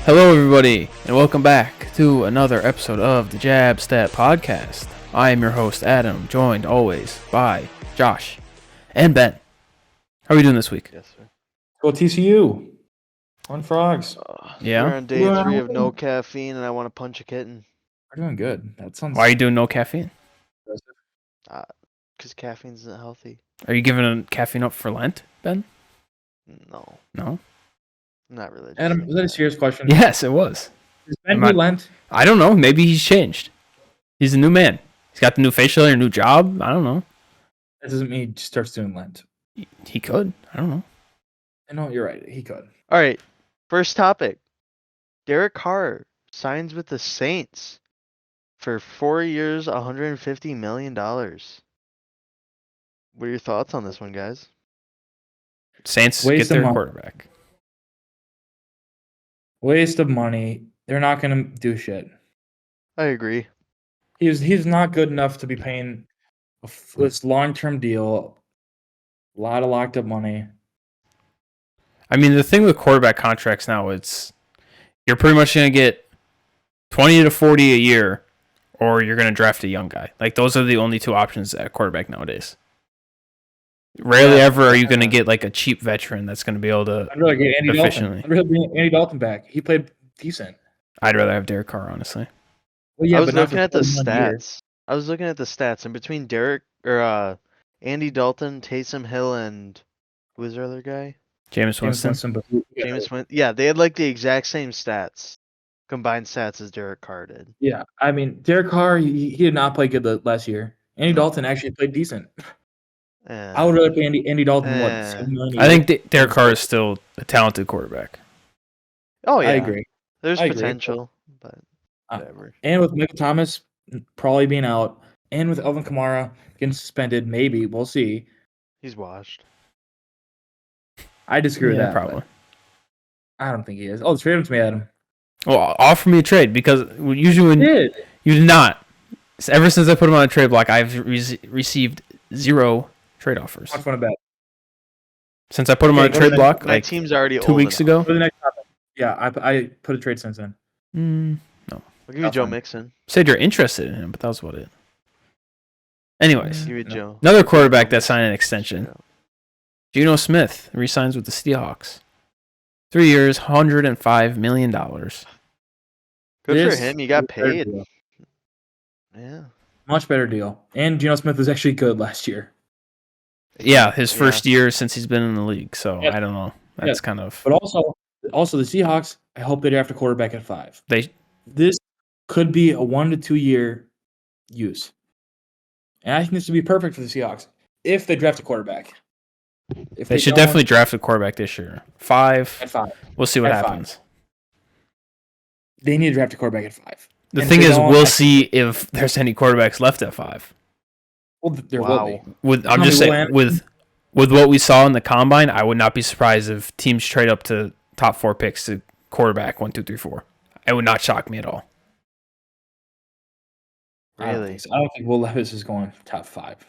Hello, everybody, and welcome back to another episode of the J.A.B. Stat Podcast. I am your host, Adam, joined always by Josh and Ben. How are we doing this week? Yes, sir. Go TCU. On frogs. Yeah? We're on day 3 of no caffeine, and I want to punch a kitten. We're doing good. That sounds. Why are you doing no caffeine? Because caffeine isn't healthy. Are you giving caffeine up for Lent, Ben? No, No? I'm not religious. Adam, is that a serious question? Yes, it was. Is Ben Am I- Lent? I don't know. Maybe he's changed. He's a new man. He's got the new facial hair, new job. I don't know. That doesn't mean he starts doing Lent. He could. I don't know. I know you're right. He could. All right, first topic. Derek Carr signs with the Saints for 4 years, $150 million. What are your thoughts on this one, guys? Saints Waste get of their money. quarterback. Waste of money. They're not gonna do shit. I agree. He's not good enough to be paying this long-term deal. A lot of locked up money. I mean, the thing with quarterback contracts now, you're pretty much going to get 20 to 40 a year, or you're going to draft a young guy. Like, those are the only two options at quarterback nowadays. Rarely ever are you going to get like a cheap veteran that's going to be able to I'd rather get Andy Dalton. efficiently. I'd rather bring Andy Dalton back. He played decent. I'd rather have Derek Carr, honestly. Well, yeah, I was but not looking for at the 41 years. stats. I was looking at the stats, and between Andy Dalton, Taysom Hill, and who was their other guy? Jameis Winston. But Jameis Winston. Yeah, they had like the exact same stats, combined stats as Derek Carr did. yeah, I mean, Derek Carr, he did not play good last year. Andy Dalton actually played decent. I would rather pay Andy Dalton $7 million. I think Derek Carr is still a talented quarterback. Oh yeah, I agree. There's I agree. potential, but Uh, whatever. And with Michael Thomas probably being out, and with Alvin Kamara getting suspended, maybe we'll see. He's washed. I disagree with Yeah, that. probably. But I don't think he is. Oh, trade him to me, Adam. Well, offer me a trade, because usually when Did you did not. Ever since I put him on a trade block, I've received 0 trade offers. much fun of that. Since I put him Okay, on a go to trade the block, My like team's already 2 old weeks enough. ago. For the next topic, yeah, I put a trade since then. No. I'll give you That's Joe fine. Mixon. Said you're interested in him, but that was about it. Anyways, Give you No. Joe. another quarterback that signed an extension. Yeah. Geno re-signs with the Seahawks. 3 years, $105 million. Good This for him. He got is a better paid. deal. Yeah. Much better deal. And Geno Smith was actually good last year. Yeah, his first year since he's been in the league. So Yeah. I don't know. That's kind of But also the Seahawks, I hope they draft a quarterback at 5. This could be a 1 to 2 year use. And I think this would be perfect for the Seahawks if they draft a quarterback. If they should don't, definitely draft a quarterback this year. 5. at 5. We'll see what At 5. happens. They need to draft a quarterback at 5. The And thing if they is, don't, we'll I- see if there's any quarterbacks left at 5. Well, there Wow. will be. I'm just saying, with what we saw in the combine, I would not be surprised if teams trade up to top 4 picks to quarterback 1, 2, 3, 4. It would not shock me at all. I don't Really? think so. I don't think Will Levis is going top 5.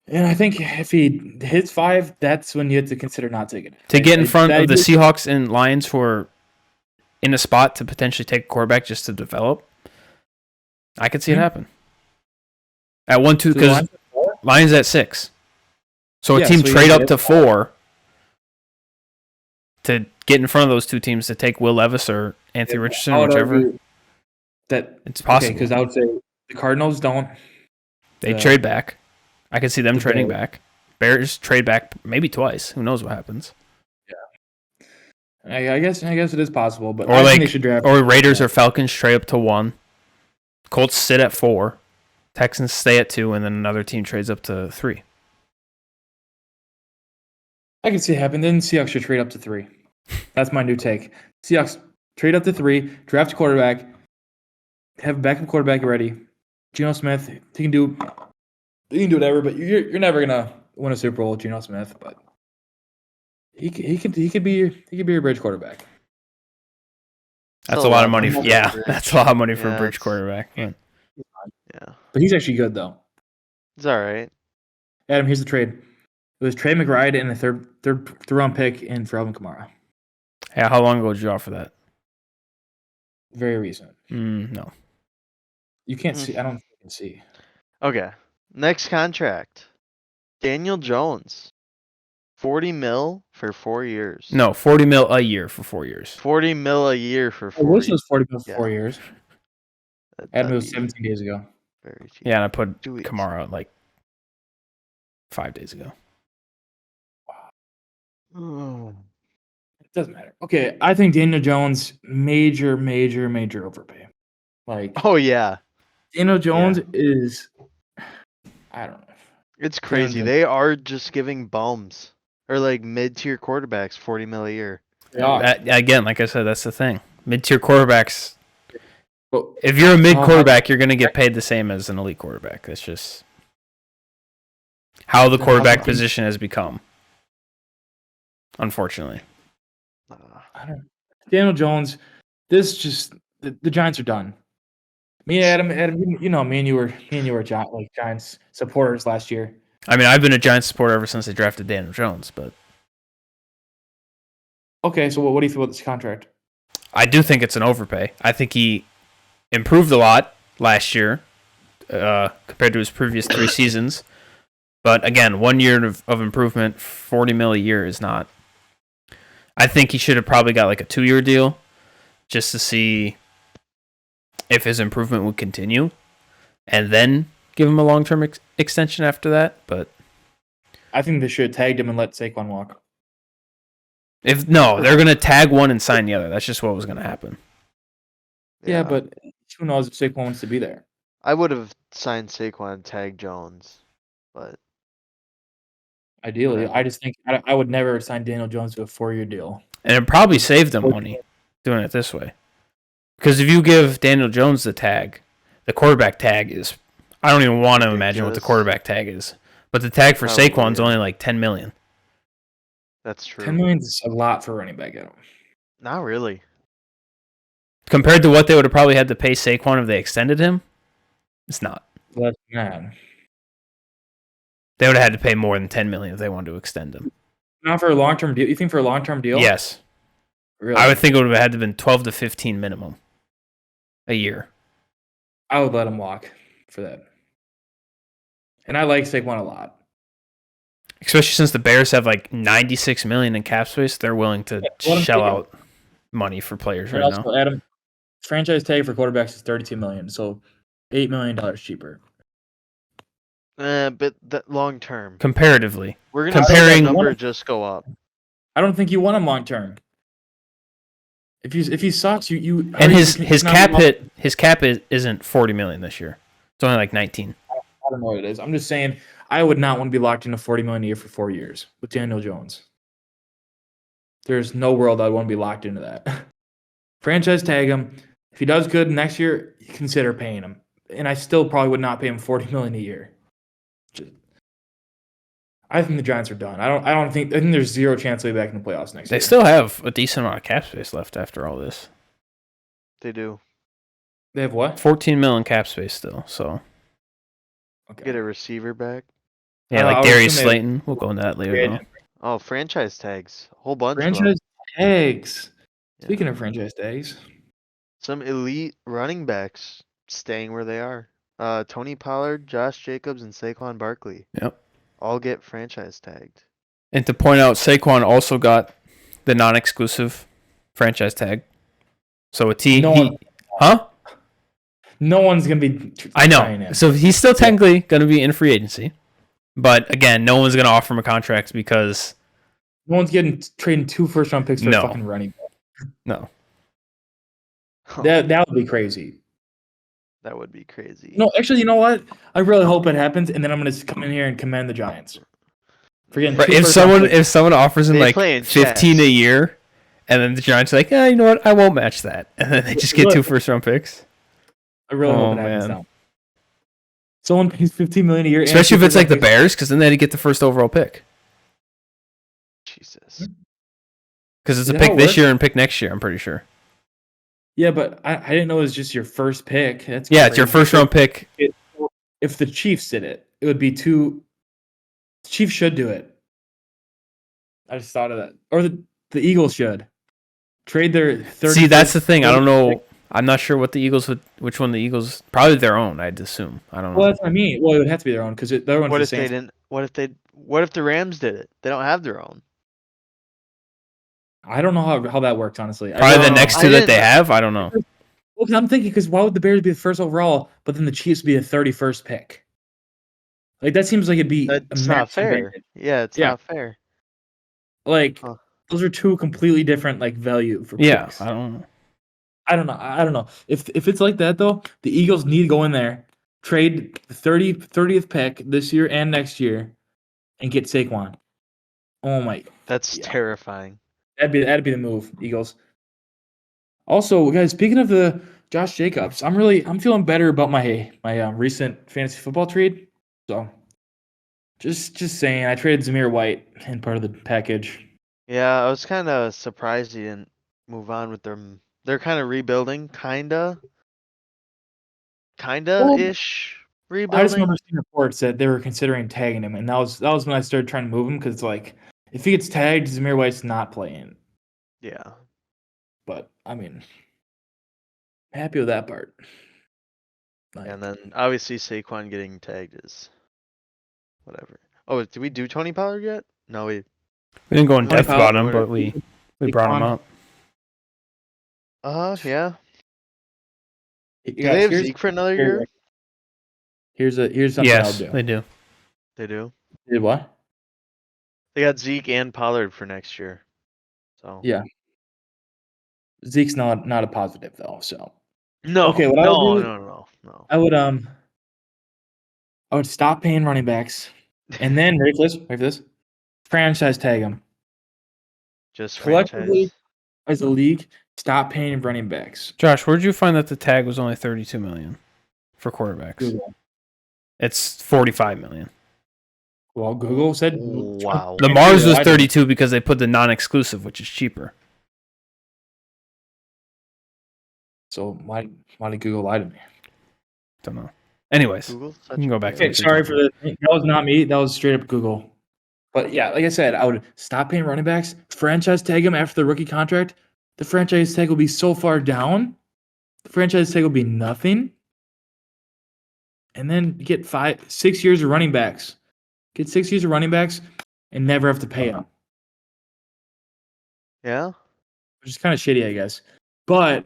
And I think if he hits 5, that's when you have to consider not taking it. To get in front of the Seahawks. Seahawks and Lions, who are in a spot to potentially take a quarterback just to develop, I could see it happen. At 1, 2, because Lions at 6. So a Yeah, team so you trade get up to 4 to get in front of those two teams to take Will Levis or Anthony Richardson, whichever. It's possible. Because I would say the Cardinals don't. They the- trade back. I could see them the trading Bears. back. Bears trade back maybe twice. Who knows what happens? I guess it is possible, but Or I like- think they should draft. Or Raiders or Falcons trade up to 1. Colts sit at 4. Texans stay at 2, and then another team trades up to 3. I can see it happen. Then Seahawks should trade up to 3. That's my new take. Seahawks trade up to 3, draft a quarterback, have a backup quarterback ready. Geno Smith, he can do whatever, but you're never gonna win a Super Bowl with Geno Smith. But he could be your bridge quarterback. That's Still a lot of money. for Yeah, Bridge. that's a lot of money for a Yeah, bridge it's- quarterback. Yeah. Yeah. But he's actually good though. It's all right. Adam, here's the trade. It was Trey McBride and a third round pick in for Alvin Kamara. Yeah, how long ago did you offer that? Very recent. No. You can't see. I don't think you can see. Okay. Next contract. Daniel Jones. 40 mil for 4 years. No, 40 mil a year for 4 years. 40 mil a year for I wish 40. it was 40 for Yeah. 4 years. That'd Adam, it was be 17 days ago. very cheap. Yeah, and I put 2 weeks. Kamara like 5 days ago. Oh. It doesn't matter. Okay, I think Daniel Jones major overpay. Like Oh yeah. Daniel Jones is, I don't know. It's Daniel crazy. Jones- They are just giving bums or like mid-tier quarterbacks 40 mil a year. They are. Again, like I said, that's the thing. Mid-tier quarterbacks. But If you're a mid how- quarterback, you're going to get paid the same as an elite quarterback. That's just how the Then quarterback how's- position has become. Unfortunately. I don't. Daniel Jones, this just the Giants are done. Me and Adam, you know, me and you were Giants supporters last year. I mean, I've been a Giants supporter ever since they drafted Daniel Jones, but Okay, so what do you feel about this contract? I do think it's an overpay. I think he improved a lot last year compared to his previous 3 seasons. But again, 1 year of improvement, 40 mil a year is not. I think he should have probably got like a 2-year deal just to see if his improvement would continue and then give him a long-term extension after that. But I think they should have tagged him and let Saquon walk. if no, they're going to tag one and sign the other. That's just what was going to happen. Yeah, but who knows if Saquon wants to be there? I would have signed Saquon and tagged Jones, but Ideally, Whatever. I just think I would never sign Daniel Jones to a 4-year deal. And it probably saved them money doing it this way. Because if you give Daniel Jones the tag, the quarterback tag is, I don't even want to imagine what the Ridiculous. quarterback tag is. But the tag for Probably, Saquon's yeah. only like 10 million. that's true. 10 million is a lot for a running back. Adam. Not really. Compared to what they would have probably had to pay Saquon if they extended him, it's not. Less than that. They would have had to pay more than 10 million if they wanted to extend him. Not for a long-term deal. You think for a long-term deal? Yes. Really? I would think it would have had to have been 12 to 15 minimum a year. I would let him walk for that. And I like Saquon a lot. Especially since the Bears have like 96 million in cap space, they're willing to let 'em shell take him. out money for players And right also, now. Adam, franchise tag for quarterbacks is $32 million, so $8 million cheaper. But that long term. Comparatively. We're gonna see Comparing- that number just go up. I don't think you want him long-term. If he sucks, you And his cannot cap move up. isn't 40 million this year. It's only like 19. I don't know what it is. I'm just saying I would not want to be locked into $40 million a year for 4 years with Daniel Jones. There's no world I'd want to be locked into that. Franchise tag him. If he does good next year, consider paying him. And I still probably would not pay him $40 million a year. I think the Giants are done. I think there's zero chance they'll be back in the playoffs next They year. still have a decent amount of cap space left after all this. They do. They have what? 14 million cap space still. So Okay. Get a receiver back. yeah, I like would Darius assume they- Slayton. We'll go into that later. Yeah, Though. Oh, franchise tags. A whole bunch of them. Franchise tags. Yeah. Speaking of franchise tags, Some elite running backs staying where they are. Tony Pollard, Josh Jacobs, and Saquon Barkley. Yep. All get franchise tagged. And to point out, Saquon also got the non-exclusive franchise tag. So a T. No one- Huh? no one's gonna be. I trying know. him. So he's still technically going to be in free agency. But again, no one's going to offer him a contract because No one's trading 2 first-round picks for No. a fucking running back. no. That would be crazy. That would be crazy. No, actually, you know what? I really hope it happens, and then I'm gonna come in here and commend the Giants. Forgetting Right, two if first-round picks. someone offers him They like play in 15 a chess. year, and then the Giants are like, you know what? I won't match that, and then they just get Look. 2 first-round picks. I really Oh, hope it happens man. now. Someone pays $15 million a year, and Especially if two it's like the first-round Bears, because then they'd get the first overall pick. Jesus. Because it's a Is that how pick it this works? year and pick next year. I'm pretty sure. picks. Yeah, but I didn't know it was just your first pick. That's Yeah, it's your crazy. first-round pick. If the Chiefs did it, it would be 2. The Chiefs should do it. I just thought of that, or the Eagles should. trade their 31st. See, that's the thing. I don't know. I'm not sure what the Eagles would. Which one the Eagles? Probably their own. I'd assume. I don't know. Well, that's what I mean. Well, it would have to be their own because their one's What the if they Saints. didn't? What if the Rams did it? They don't have their own. I don't know how that works, honestly. Probably the next I two that they didn't- have. I don't know. Well, 'cause I'm thinking, because why would the Bears be the first overall, but then the Chiefs be the 31st pick? Like, that seems like it'd be a That's not massive fair. advantage. Yeah, it's Yeah. not fair. Like, Huh. those are two completely different, like, value for Yeah, picks. I don't know. I don't know. I don't know. If it's like that, though, the Eagles need to go in there, trade the 30th pick this year and next year, and get Saquon. Oh, my. That's Yeah. terrifying. That'd be the move, Eagles. Also, guys, speaking of the Josh Jacobs, I'm feeling better about my recent fantasy football trade. So, just saying, I traded Zamir White in part of the package. Yeah, I was kind of surprised he didn't move on with them. They're kind of rebuilding, kinda Well, ish I just rebuilding. remember seeing reports that they were considering tagging him, and that was when I started trying to move him, because it's like, if he gets tagged, Zamir White's not playing. Yeah. But I mean, happy with that part. Like, And then obviously Saquon getting tagged is whatever. Oh, did we do Tony Pollard yet? No, we. We didn't go in Tony depth about him, Pollard- but we brought him up. Yeah. you Do guys, they have here's Zeke for another year? here's something Yes, I'll do. they do. They do. Did what? They got Zeke and Pollard for next year. So. Yeah. Zeke's not a positive though. So No. Okay, what I would do- No. I would stop paying running backs, and then ready for this? Franchise tag them. Just Collectively, franchise. as a league, stop paying running backs. Josh, where'd you find that the tag was only 32 million for quarterbacks? Google. It's 45 million. Well, Google said Wow. Lamar's was 32 because they put the non-exclusive, which is cheaper. So why did Google lie to me? Don't know. Anyways, Google. you can go back to Okay, what you're sorry talking for that. That was not me. That was straight up Google. But yeah, like I said, I would stop paying running backs, franchise tag them after the rookie contract. The franchise tag will be so far down. The franchise tag will be nothing. And then get 6 years of running backs. Get 6 years of running backs and never have to pay them. Yeah. Which is kind of shitty, I guess. But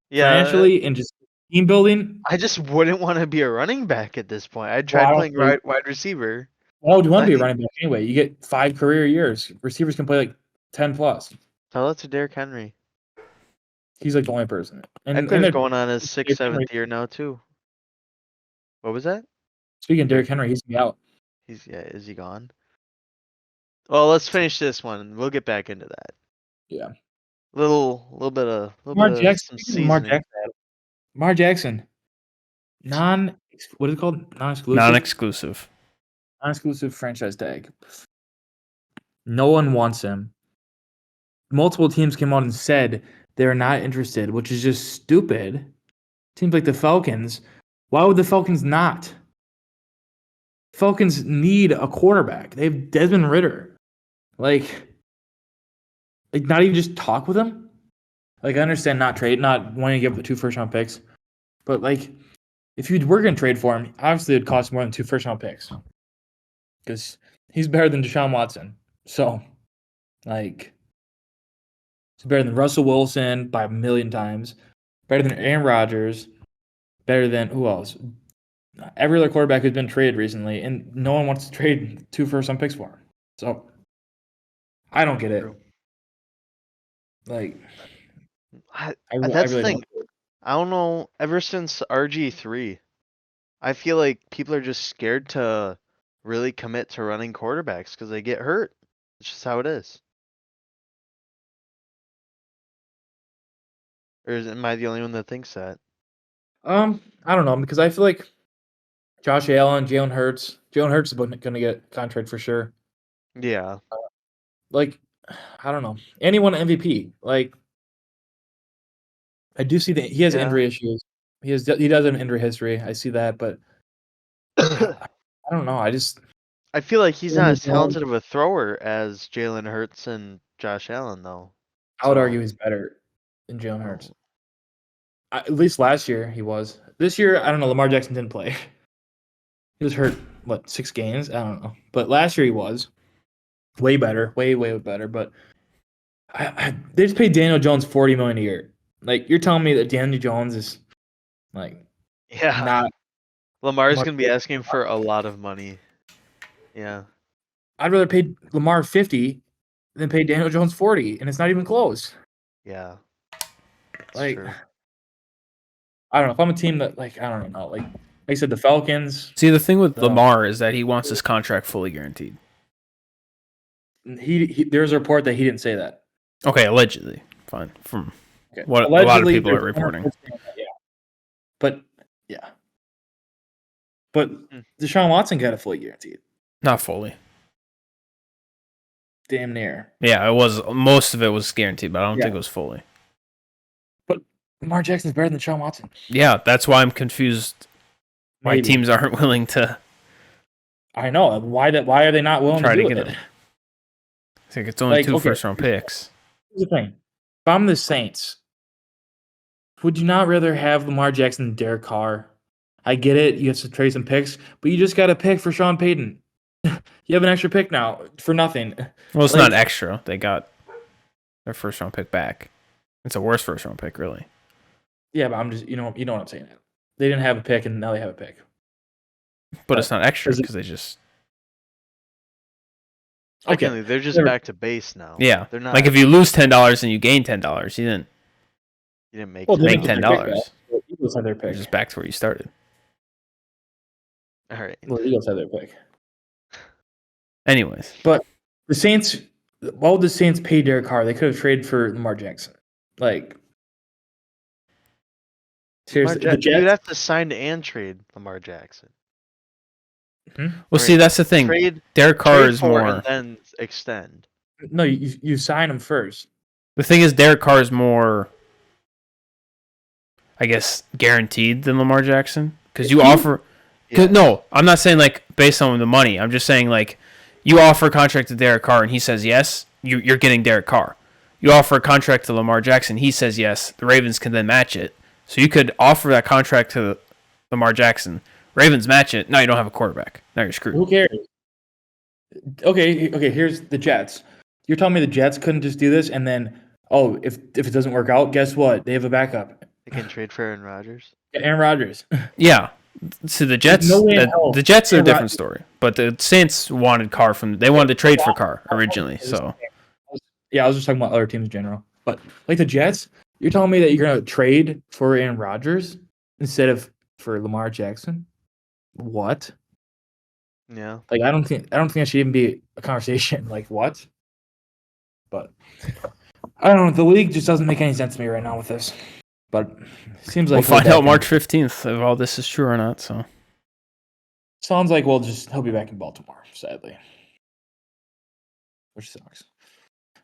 Yeah. financially and just team building, I just wouldn't want to be a running back at this point. I tried I don't playing think- wide receiver. why would you want to be a Like- running back anyway? You get 5 career years. Receivers can play like 10 plus. Tell it to Derrick Henry. He's like the only person. And Eckler's they're- going on his 6th, Derrick Henry. 7th year now too. What was that? Speaking of Derrick Henry, he's gonna be out. Is he gone? Well, let's finish this one. We'll get back into that. Yeah. Little bit of Lamar some Jackson. seasoning. Lamar Jackson. What is it called? Non-exclusive. Non-exclusive. Non-exclusive franchise tag. No one wants him. Multiple teams came out and said they're not interested, which is just stupid. Teams like the Falcons. Why would the Falcons not? Falcons need a quarterback. They have Desmond Ridder. Like not even just talk with him. Like, I understand not wanting to give up the 2 first-round picks, but like, if you were going to trade for him, obviously it'd cost more than 2 first-round picks because he's better than Deshaun Watson. So, like, he's better than Russell Wilson by a million times, better than Aaron Rodgers, better than who else? Every other quarterback who's been traded recently, and no one wants to trade 2 first-round picks for him. So, I don't get it. True. Like, That's I the really thing. don't. I don't know. Ever since RG3, I feel like people are just scared to really commit to running quarterbacks because they get hurt. It's just how it is. Or am I the only one that thinks that? I don't know, because I feel like Josh Allen, Jalen Hurts is going to get a contract for sure. Yeah. Like, I don't know, anyone MVP. Like, I do see that he has Yeah. injury issues. He does have an injury history. I see that, but I don't know. I feel like he's Jalen not as Brown- talented of a thrower as Jalen Hurts and Josh Allen, though. I would So- argue he's better. than Jalen Hurts. At least last year he was. This year, I don't know. Lamar Jackson didn't play. He was hurt, 6 games? I don't know. But last year he was way better, way better. But they just paid Daniel Jones $40 million a year. Like you're telling me that Daniel Jones is like Yeah. not. Lamar's Lamar gonna be asking for a lot of money. Yeah. I'd rather pay Lamar 50 than pay Daniel Jones 40, and it's not even close. Yeah. That's Like true. I don't know if I'm a team that I don't know. Like I said, the Falcons. See, the thing with Lamar is that he wants his contract fully guaranteed. There's a report that he didn't say that. Okay, allegedly. Fine. From what Allegedly, a lot of people are reporting. Yeah. But yeah. But Deshaun Watson got it fully guaranteed. Not fully. Damn near. Yeah, it was. Most of it was guaranteed, but I don't think it was fully. But Lamar Jackson's better than Deshaun Watson. Yeah, that's why I'm confused. Why teams aren't willing to. I know. Why are they not willing try to to do get it? him? I think it's only 2 first-round picks. Here's the thing: if I'm the Saints, would you not rather have Lamar Jackson than Derek Carr? I get it. You have to trade some picks, but you just got to pick for Sean Payton. You have an extra pick now for nothing. Well, it's not extra. They got their first-round pick back. It's a worse first-round pick, really. Yeah, but I'm just you know what I'm saying. They didn't have a pick, and now they have a pick. But it's not extra because they just. Okay, they're just back to base now. Yeah, they're not like if you lose $10 and you gain $10, you didn't make $10. The Eagles had their pick. You're just back to where you started. All right. Well, the Eagles had their pick. Anyways, but the Saints, why would the Saints pay Derek Carr? They could have traded for Lamar Jackson. Seriously, the Jets, you'd have to sign and trade Lamar Jackson. Well, see, that's the thing. Derek Carr is more, and then extend. No, you sign him first. The thing is, Derek Carr is more, I guess, guaranteed than Lamar Jackson because you offer. Yeah. No, I'm not saying based on the money. I'm just saying you offer a contract to Derek Carr and he says yes, you're getting Derek Carr. You offer a contract to Lamar Jackson, he says yes. The Ravens can then match it. So you could offer that contract to Lamar Jackson. Ravens match it. Now you don't have a quarterback. Now you're screwed. Who cares? Okay. Here's the Jets. You're telling me the Jets couldn't just do this and then, if it doesn't work out, guess what? They have a backup. They can trade for Aaron Rodgers. Aaron Rodgers. Yeah. So the Jets, the Jets are a different story. But the Saints wanted Carr they wanted to trade for Carr originally. So. Yeah, I was just talking about other teams in general. But the Jets, you're telling me that you're going to trade for Aaron Rodgers instead of for Lamar Jackson? What? Yeah. I don't think that should even be a conversation. What? But I don't know. The league just doesn't make any sense to me right now with this. But it seems like we'll find out March 15th if all this is true or not. So sounds like he'll be back in Baltimore, sadly, which sucks.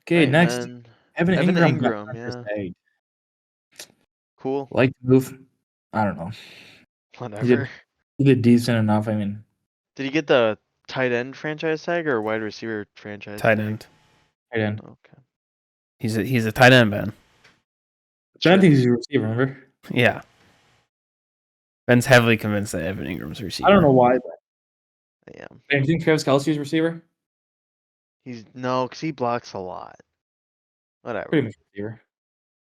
Okay, next, Evan Ingram. Yeah. Cool. Like the move. I don't know. Whatever. He did decent enough. I mean, did he get the tight end franchise tag or wide receiver franchise tight tag? end? Tight end. Okay. He's a tight end, Ben. Ben thinks he's a receiver, remember? Yeah. Ben's heavily convinced that Evan Ingram's a receiver. I don't know why, but I am. Do you think Travis Kelce's a receiver? No, because he blocks a lot. Whatever. Pretty much receiver.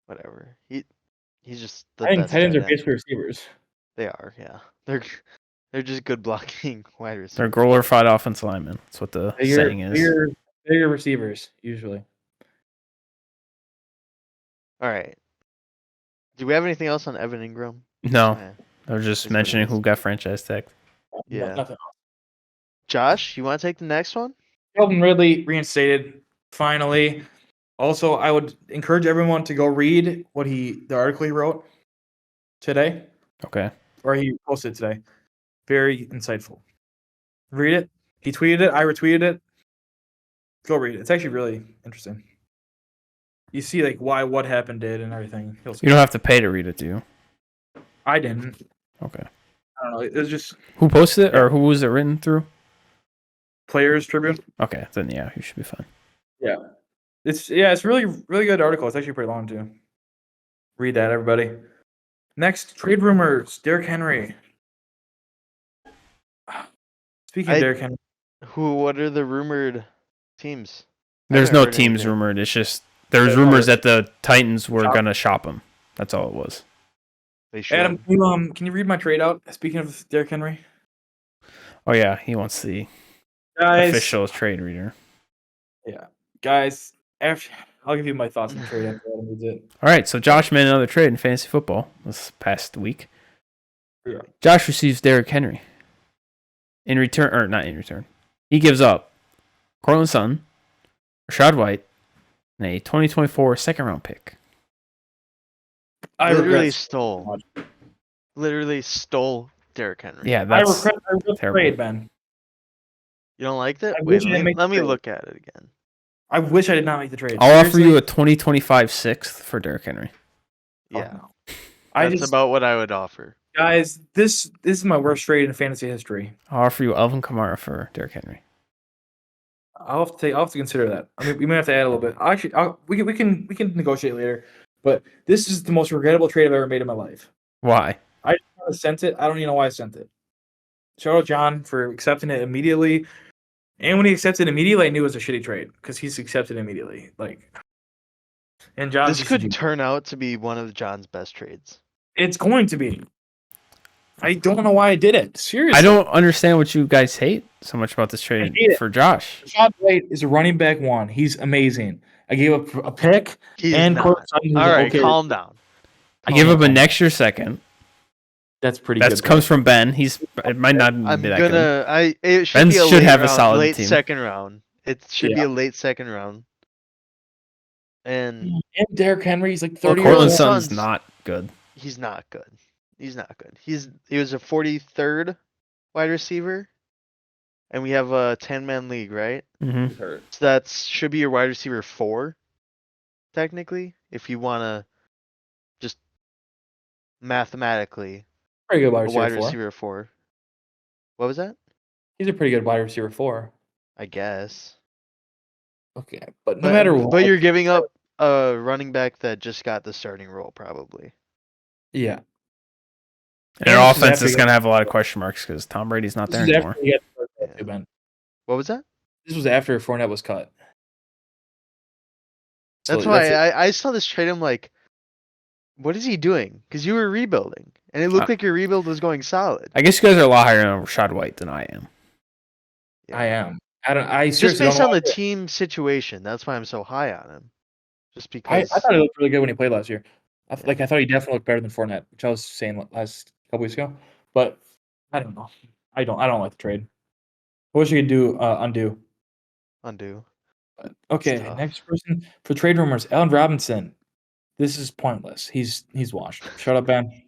Whatever. He's just the I think best tight ends are end. basically receivers. They are, yeah. They're just good blocking wide receivers. They're glorified offensive linemen. That's what the saying is. Bigger receivers, usually. All right. Do we have anything else on Evan Ingram? No. They're just mentioning who got franchise tagged. Yeah. Nothing else. Josh, you want to take the next one? Calvin Ridley reinstated, finally. Also, I would encourage everyone to go read the article he wrote today. Okay. Or he posted today. Very insightful. Read it. He tweeted it. I retweeted it. Go read it. It's actually really interesting. You see what happened and everything. You don't have to pay to read it, do you? I didn't. Okay. I don't know. It was just who posted it or who was it written through? Players Tribune. Okay, then yeah, you should be fine. Yeah. It's really, really good article. It's actually pretty long too. Read that, everybody. Next, trade rumors. Derrick Henry. Speaking of Derrick Henry, What are the rumored teams? I There's haven't no heard teams anything. rumored. It's just there's Yeah, no, rumors there's- that the Titans were Shop. gonna shop him. That's all it was. They should. Adam, can you read my trade out? Speaking of Derrick Henry, Oh yeah, he wants the guys. official trade reader. Yeah, guys. After I'll give you my thoughts on the trade after Adam reads it. All right, so Josh made another trade in fantasy football this past week. Yeah. Josh receives Derrick Henry. In return, or not in return, he gives up Cortland Sutton, Rashad White, and a 2024 second round pick. I literally regret stole. Literally stole Derrick Henry. Yeah, I that's regret the terrible. trade, Ben. You don't like that? I Wait, wish I didn't make let me the trade. look at it again. I wish I did not make the trade. I'll offer you Seriously? a 2025 sixth for Derrick Henry. Fuck Yeah, no. I that's just about what I would offer. guys, this is my worst trade in fantasy history. I'll offer you Alvin Kamara for Derrick Henry. I'll have to consider that. I mean, we may have to add a little bit. Actually, we can negotiate later. But this is the most regrettable trade I've ever made in my life. Why? I sent it. I don't even know why I sent it. Shout out John for accepting it immediately. And when he accepted immediately, I knew it was a shitty trade because he's accepted immediately. And John, This could turn out to be one of John's best trades. It's going to be. I don't know why I did it. Seriously, I don't understand what you guys hate so much about this trade hate it. for Josh. Rashad White is a running back one. He's amazing. I gave up a pick. He's and not. Cortland Sutton, who's All right, okay. calm down. I give up a next year second. That's pretty That good. comes from Ben. It might not I'm be that good. gonna. It should Ben be a should late have a round, solid late team. second round. It should be Yeah. a late second round. And And Derrick Henry's like Well, 30 Cortland years old. Sutton's Sutton's- not good. he's not good. He's not good. He was a 43rd wide receiver, and we have a 10-man league, right? hmm Hurt. So that should be your wide receiver 4, technically, if you wanna just mathematically Pretty good wide a receiver wide 4. receiver 4. What was that? He's a pretty good wide receiver 4. I guess. Okay, but no matter what. But you're giving up a running back that just got the starting role, probably. Yeah. And their And this is offense after is he going got- to have a lot of question marks because Tom Brady's not This there is anymore. after he got the Yeah. first Ben. What was that? This was after Fournette was cut. So That's why I saw this trade. I'm like, what is he doing? Because you were rebuilding, and it looked like your rebuild was going solid. I guess you guys are a lot higher on Rashad White than I am. Yeah. I am. I Just seriously based don't on know the why I team situation. That's why I'm so high on him. Just did. because. I thought he looked really good when he played last year. I Yeah. thought he definitely looked better than Fournette, which I was saying last couple weeks ago. But I don't know. I don't like the trade. I wish you could do undo. Undo. But, okay, tough. next person for trade rumors, Allen Robinson. This is pointless. He's washed. Shut up, Ben.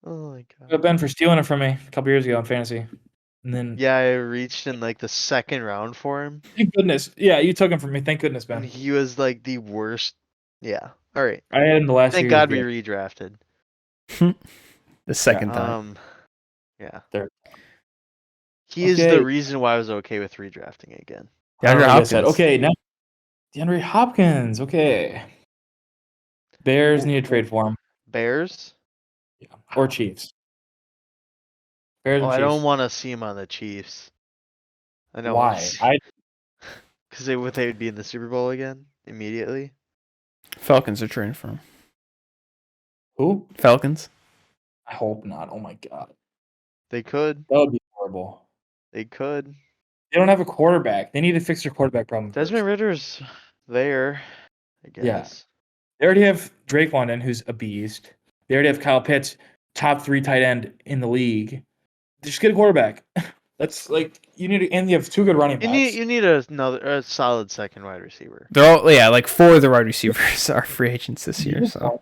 Oh my Shut up, god. Ben, for stealing it from me a couple years ago in fantasy. And then Yeah, I reached in like the second round for him, thank goodness. Yeah, you took him from me. Thank goodness, and Ben. he was like the worst. Yeah. All right. I had him the last Thank year. God we redrafted. The second time. Yeah. There. He is Okay. the reason why I was okay with redrafting again. DeAndre Hopkins. Okay, now DeAndre Hopkins. Okay. Bears need to trade for him. Bears? Yeah. Or Chiefs. Bears Oh, and I Chiefs. don't want to see him on the Chiefs. I don't Why? Because they would be in the Super Bowl again immediately. Falcons are trading for him. Who? Falcons. I hope not. Oh my god. They could. That would be horrible. They could. They don't have a quarterback. They need to fix their quarterback problem. first. Desmond Ritter's there, I guess. Yeah. They already have Drake London, who's a beast. They already have Kyle Pitts, top 3 tight end in the league. Just get a quarterback. That's like you need, and you have 2 good running backs. You need a solid second wide receiver. They're all like 4 of the wide receivers are free agents this year. So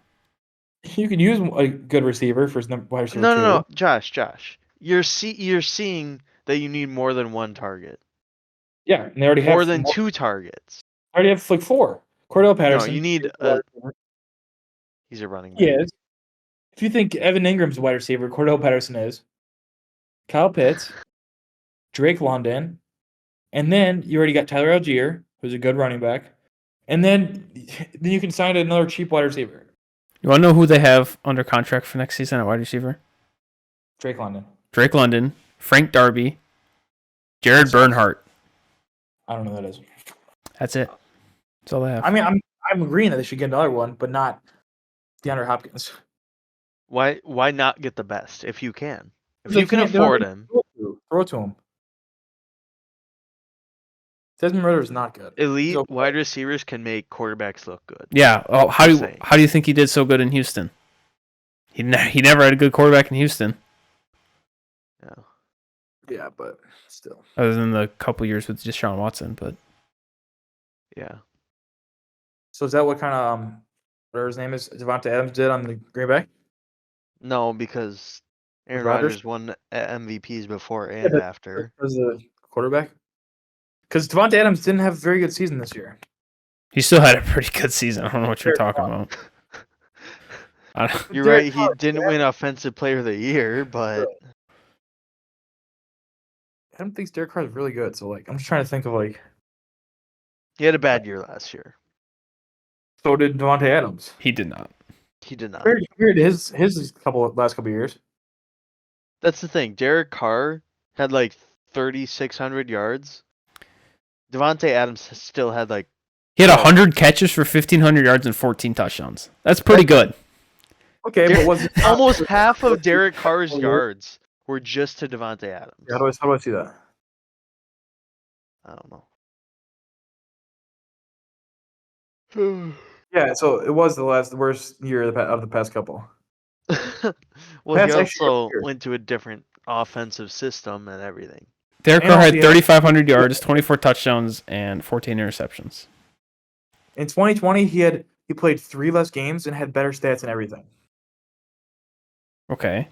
You can use a good receiver for wide receiver. No, Josh. You're seeing that you need more than one target. Yeah, and they already have More than 2 targets. They already have like 4. Cordell Patterson. No, you need he's a running back. He is. If you think Evan Ingram's a wide receiver, Cordell Patterson is. Kyle Pitts, Drake London, and then you already got Tyler Algier, who's a good running back, and then you can sign another cheap wide receiver. You want to know who they have under contract for next season at wide receiver? Drake London. Drake London, Frank Darby, Jared Bernhardt. I don't know who that is. That's it. That's all they have. I mean, I'm agreeing that they should get another one, but not DeAndre Hopkins. Why not get the best if you can? If They you can can't- afford him, throw to him. Desmond Ritter is not good. elite So- wide receivers can make quarterbacks look good. Yeah. Oh, how Just do saying. you think he did so good in Houston? He never had a good quarterback in Houston, Yeah. Yeah, but still. other than the couple years with Deshaun Watson. But Yeah. So is that what kind of whatever his name is, Devontae Adams did on the Green Bay? No, because Aaron Rodgers? Rodgers won MVPs before and but- after. As a quarterback? Because Devontae Adams didn't have a very good season this year. he still had a pretty good season. I don't know what you're talking about. You're Derek right. He Carr- didn't win Offensive Player of the Year, but I don't think Derek Carr is really good. So like, I'm just trying to think of like. he had a bad year last year. So did Devontae Adams. He did not. He did not. Compared to his last couple of years. That's the thing. Derek Carr had like 3,600 yards. Devontae Adams still had like He had 100 catches for 1,500 yards and 14 touchdowns. That's pretty good. Okay, but was it almost half of Derek Carr's yards were just to Devontae Adams. How do I see that? I don't know. Yeah, so it was the worst year of the past couple. Well, That's he actually also weird. went to a different offensive system and everything. Derek And Carr also had he had- 3,500 yards, 24 touchdowns, and 14 interceptions. In 2020, he played 3 less games and had better stats and everything. Okay.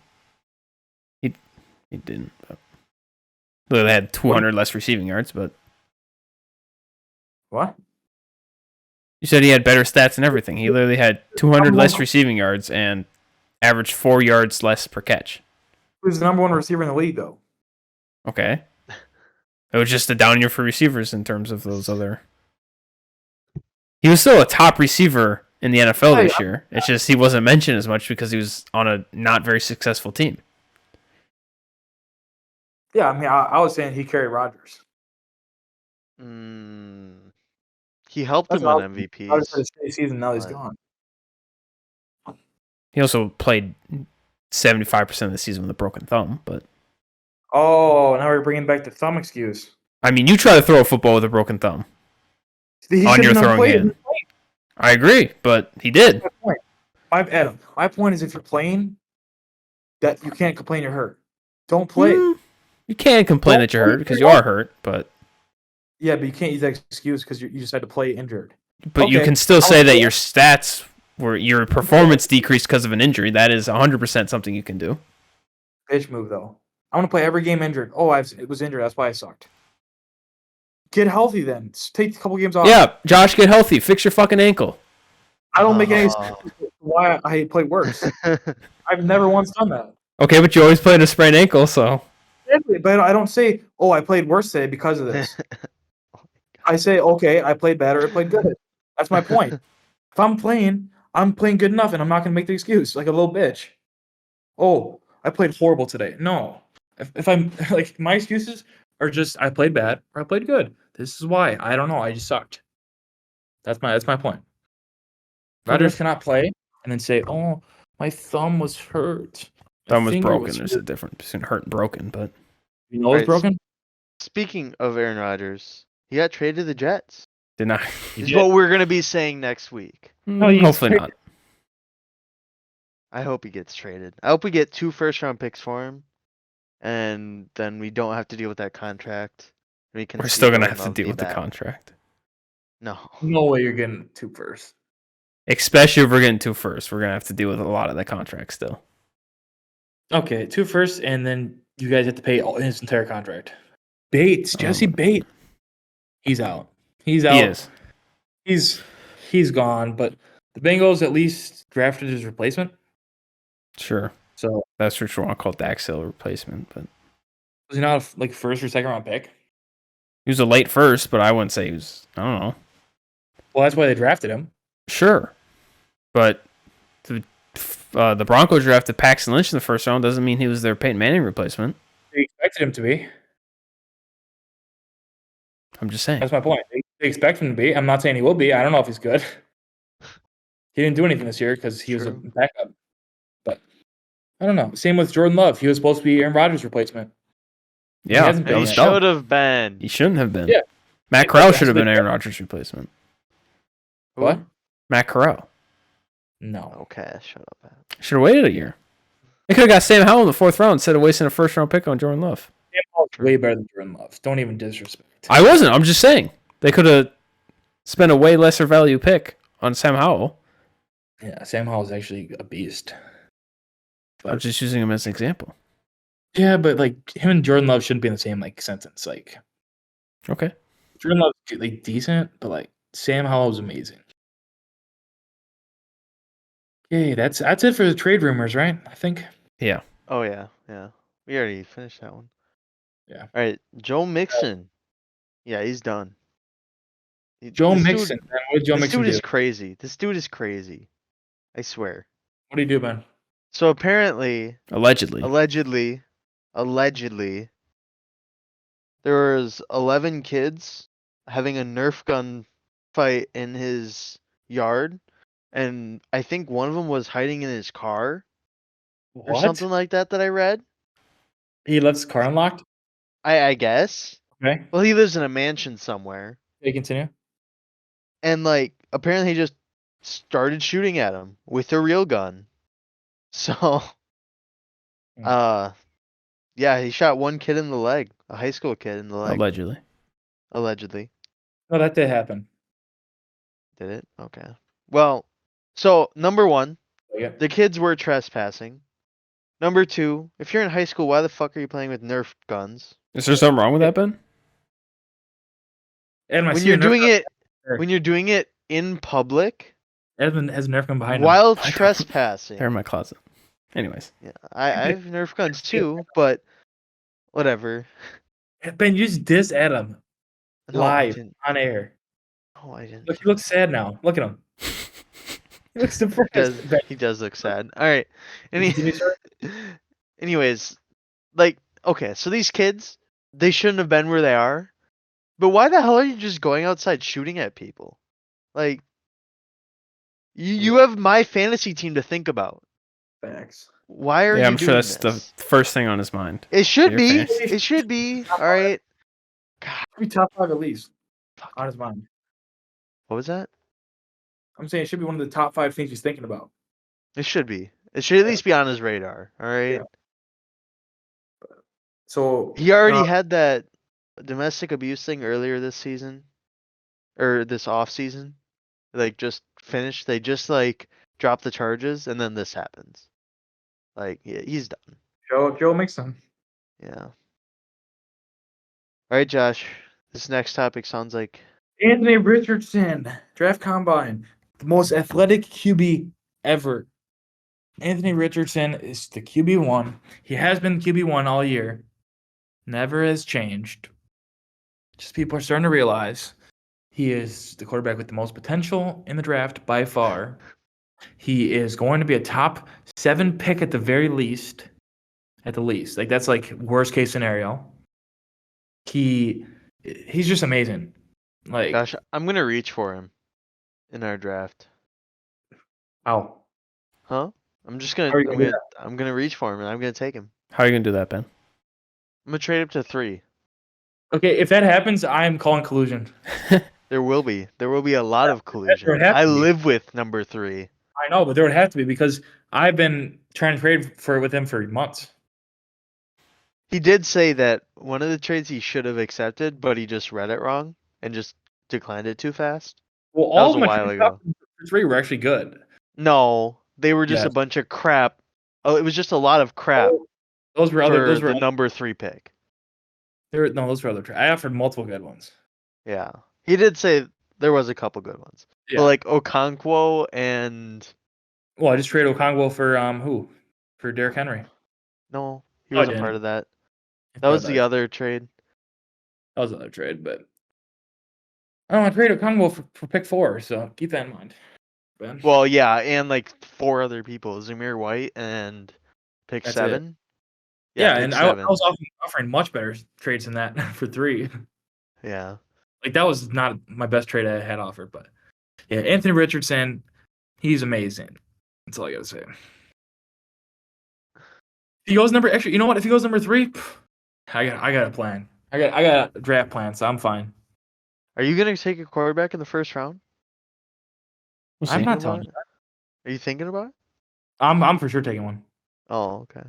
He didn't. Well, they had 200 less receiving yards, but What? you said he had better stats and everything. He literally had 200 less receiving yards and averaged 4 yards less per catch. He was the number 1 receiver in the league, though. Okay. It was just a down year for receivers in terms of those other. He was still a top receiver in the NFL this year. It's just he wasn't mentioned as much because he was on a not very successful team. Yeah, I mean, I was saying he carried Rodgers. He helped That's him what win MVPs. Rodgers had a steady season. Now he's But- gone. He also played 75% of the season with a broken thumb, but Oh, now we're bringing back the thumb excuse. I mean, you try to throw a football with a broken thumb He on your shouldn't have throwing played. hand. I agree, but he did. That's my point. Adam, my point is if you're playing, that you can't complain you're hurt. Don't play. You can't complain Don't that you're play hurt because if you you're are hurt, but Yeah, but you can't use that excuse because you just had to play injured. you Okay, can still I'll say that play. your stats were your performance decreased because of an injury. That is 100% something you can do. Bitch move though. I want to play every game injured. Oh, it was injured. That's why I sucked. Get healthy then. Just take a couple games off. Yeah, Josh, get healthy. Fix your fucking ankle. I don't make any Oh. sense why I played worse. I've never once done that. Okay, but you always played a sprained ankle, so But I don't say, oh, I played worse today because of this. I say, okay, I played better. I played good. That's my point. If I'm playing good enough, and I'm not going to make the excuse like a little bitch. Oh, I played horrible today. No. If I'm like, my excuses are just I played bad or I played good. This is why. I don't know. I just sucked. That's my point. Rodgers cannot play and then say, oh, my thumb was hurt. My thumb was finger broken. There's a hurt." difference between hurt and broken, but You know it's Right, broken? Speaking of Aaron Rodgers, he got traded to the Jets. did not. Is what we're gonna be saying next week. he's Hopefully traded. not. I hope he gets traded. I hope we get 2 first-round picks for him, and then we don't have to deal with that contract. We can We're see still gonna Jordan have to Love deal be with the back. contract, No. No way you're getting 2 first. especially if we're getting 2 first. We're gonna have to deal with a lot of the contract still. Okay, 2 first, and then you guys have to pay his entire contract. Bates, Jesse Bates. He's out. He's out. He is. He's gone, but the Bengals at least drafted his replacement. Sure. So That's what you want to call Dax Hill replacement, but was he not like first or second round pick? he was a late first, but I wouldn't say he was. I don't know. Well, that's why they drafted him. Sure, but the the Broncos drafted Paxton Lynch in the first round, doesn't mean he was their Peyton Manning replacement. They expected him to be. I'm just saying. That's my point. They expect him to be. I'm not saying he will be. I don't know if he's good. He didn't do anything this year because he was a True. backup. But I don't know. Same with Jordan Love. He was supposed to be Aaron Rodgers' replacement. Yeah, hasn't that been He was yet. dumb. should have been. He shouldn't have been. Yeah. Matt Yeah, Corral that's should have been been- Aaron Rodgers' replacement. Who? What? Matt Corral No. Okay, shut up. Man. should have waited a year. They could have got Sam Howell in the 4th round instead of wasting a 1st-round pick on Jordan Love. Sam Howell's way better than Jordan Love. Don't even disrespect. I wasn't. I'm just saying they could have spent a way lesser value pick on Sam Howell. Yeah, Sam Howell's actually a beast. I'm just using him as an example. Yeah, but like him and Jordan Love shouldn't be in the same like sentence. Like Okay. Jordan Love's like decent, but like Sam Howell's amazing. Okay, that's it for the trade rumors, right? I think. Yeah. Oh yeah, yeah. We already finished that one. Yeah. All right, Joe Mixon. Yeah, he's done. Joe This Mixon. Dude, Man, what did Joe this Mixon dude do? is crazy. This dude is crazy. I swear. What do you do, man? So apparently, Allegedly. allegedly, there was 11 kids having a Nerf gun fight in his yard, and I think one of them was hiding in his car or What? something like that I read. He left his car unlocked. I guess. Okay. Well, he lives in a mansion somewhere, Okay, continue. and like apparently he just started shooting at him with a real gun. So, yeah, he shot one kid in the leg, a high school kid in the leg, Allegedly. allegedly. No, that did happen. Did it? Okay. Well, so number one, Yeah. the kids were trespassing. Number two, if you're in high school, why the fuck are you playing with Nerf guns? Is there something wrong with that, Ben? Adam, I When see you're a Nerf doing gun it, there. when you're doing it in public Edmund has a Nerf gun behind him. while don't. trespassing. They're in my closet. Anyways. Yeah, I have Nerf guns too, but whatever. Ben, you just diss Adam No, I live didn't. on air. No, I didn't. Look, he looks sad now. Look at him. He looks depressed. Ben, He does look sad. All right. continue, sir. Anyways, like, okay, so these kids, they shouldn't have been where they are. But why the hell are you just going outside shooting at people? Like, you have my fantasy team to think about. Facts. Why are Yeah, you I'm doing sure that's this? the first thing on his mind. It should your be. fantasy. It should be. All right. God, Should be top 5 at least fuck. on his mind. What was that? I'm saying it should be one of the top 5 things he's thinking about. It should be. It should at least be on his radar. All right. Yeah. So He already had that domestic abuse thing earlier this season, or this off season. Like just finished. They just like dropped the charges, and then this happens. Like yeah, he's done. Joe Mixon. Yeah. All right, Josh. This next topic sounds like Anthony Richardson, draft combine, the most athletic QB ever. Anthony Richardson is the QB1. He has been QB1 all year. Never has changed. Just people are starting to realize he is the quarterback with the most potential in the draft by far. He is going to be a top 7 pick at the very least. At the least. Like that's like worst case scenario. He's just amazing. Like gosh, I'm gonna reach for him in our draft. Ow. Huh? I'm just gonna How are you gonna do I'm gonna reach for him and I'm gonna take him. How are you gonna do that, Ben? I'm gonna trade up to 3. Okay, if that happens, I'm calling collusion. There will be. There will be a lot of collusion. would have I to be. live with number 3. I know, but there would have to be because I've been trying to trade with him for months. He did say that one of the trades he should have accepted, but he just read it wrong and just declined it too fast. Well, That all was of a my while trade ago. options for 3 were actually good. No, they were just a Yes. bunch of crap. Oh, it was just a lot of crap Those were for other. Those the were number 3 pick. those were other trades. I offered multiple good ones. Yeah, he did say there was a couple good ones, Yeah. but like Okonkwo and Well, I just traded Okongwu for who? For Derrick Henry. no, he No, I wasn't part didn't. of that. I That thought was the that- other trade. That was another trade, but I don't want to trade Okongwu for pick 4, so keep that in mind. Ben. Well, yeah, and like 4 other people, Zamir White and pick That's 7. Yeah, pick and I 7. was offering much better trades than that for 3. Yeah. Like that was not my best trade I had offered, but yeah, Anthony Richardson, he's amazing. That's all I gotta say. If he goes actually, you know what? If he goes number 3, I got a plan. I got a draft plan, so I'm fine. Are you gonna take a quarterback in the first round? We'll I'm see. not telling you. Are you thinking about it? I'm for sure taking one. Oh, okay.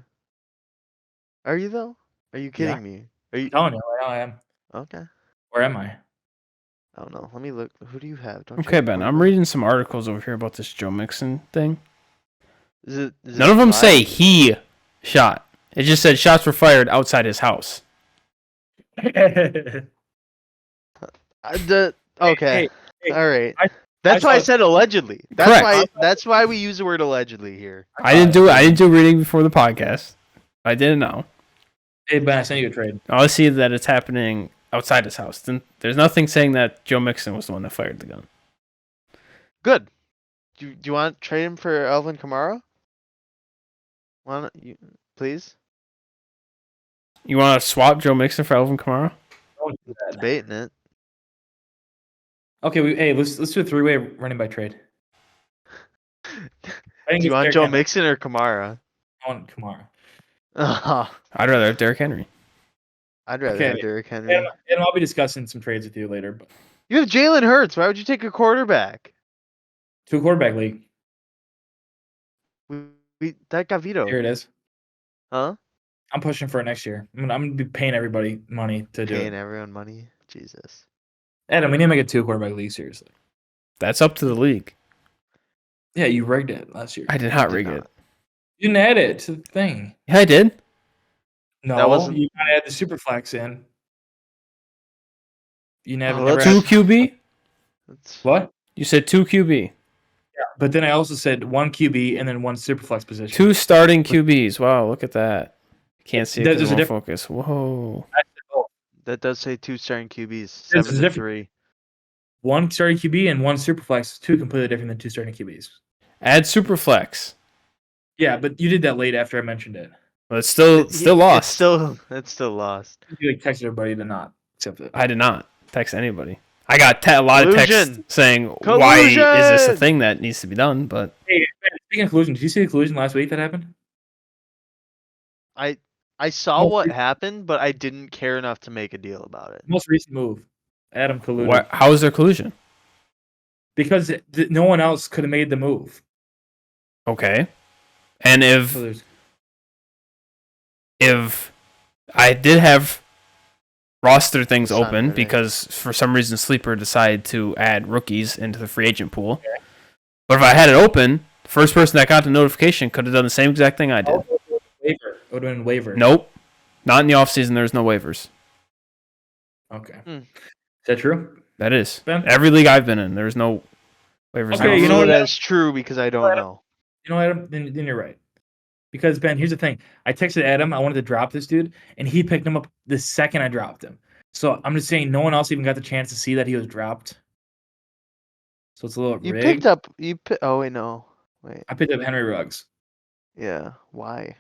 Are you though? Are you Yeah. kidding me? Are I'm you telling you, right now I am. okay? Where am I? I don't know. Let me look. Who do you have? Don't you Okay, have Ben. I'm quarterback? reading some articles over here about this Joe Mixon thing. Is None it of them live? say he shot. It just said shots were fired outside his house. Okay. Hey, All right. I That's why I saw- said allegedly. Correct. That's why we use the word allegedly here. I didn't do reading before the podcast. I didn't know. Hey Ben, I sent you a trade. All I see is that it's happening outside his house. Then there's nothing saying that Joe Mixon was the one that fired the gun. Good. Do you want to trade him for Alvin Kamara? Why not you, please? You want to swap Joe Mixon for Alvin Kamara? Don't do that. Debating it. Okay, let's do a 3-way running back trade. Do I think you it's want Derrick Joe Henry. Mixon or Kamara? I want Kamara. I'd rather have Derrick Henry. I'd rather Okay. have Derrick Henry. And I'll be discussing some trades with you later. But You have Jalen Hurts. Why would you take a quarterback? 2 quarterback league. That got Here vetoed. it is. Huh? I'm pushing for it next year. I'm gonna be paying everybody money to do Paying it. everyone money. Jesus. Adam, we need to make a 2 quarterback league, seriously. That's up to the league. Yeah, you rigged it last year. I did not Did rig not. it. You didn't add it to the thing. Yeah, I did. No, wasn't- you gotta add the super flex in. You never, Oh, never let's- Two added, QB? what? You said 2 QB. But then I also said 1 QB and then 1 super flex position. 2 starting QBs. Wow, look at that. Can't see it There's because a it won't difference. focus. Whoa. That does say 2 starting QBs. There's 7 a to difference. 3. 1 starting QB and 1 super flex is 2 completely different than 2 starting QBs. Add Superflex. Yeah, but you did that late after I mentioned it. But it's still lost. It's still lost. You like texted everybody to not accept it. I did not text anybody. I got a lot of texts Collusion. saying, why is this a Collusion. thing that needs to be done? But Hey, speaking of collusion, did you see the collusion last week that happened? I saw Most what recent- happened, but I didn't care enough to make a deal about it. Most recent move. Adam colluded. how is there collusion? Because no one else could have made the move. Okay. And So there's if I did have roster things It's not open really. because for some reason Sleeper decided to add rookies into the free agent pool. But if I had it open, the first person that got the notification could have done the same exact thing I did. waiver. It would have been waiver. Nope. Not in the offseason, there's no waivers. Okay. Hmm. Is that true? That is. Ben? Every league I've been in, there's no waivers. Okay, I you don't know know what, that's true because I don't know. You know, Adam, then you're right. Because, Ben, here's the thing. I texted Adam. I wanted to drop this dude, and he picked him up the second I dropped him. So I'm just saying no one else even got the chance to see that he was dropped. So it's a little You rigged. picked up. Oh wait, no. Wait. I picked up Henry Ruggs. Yeah. Why?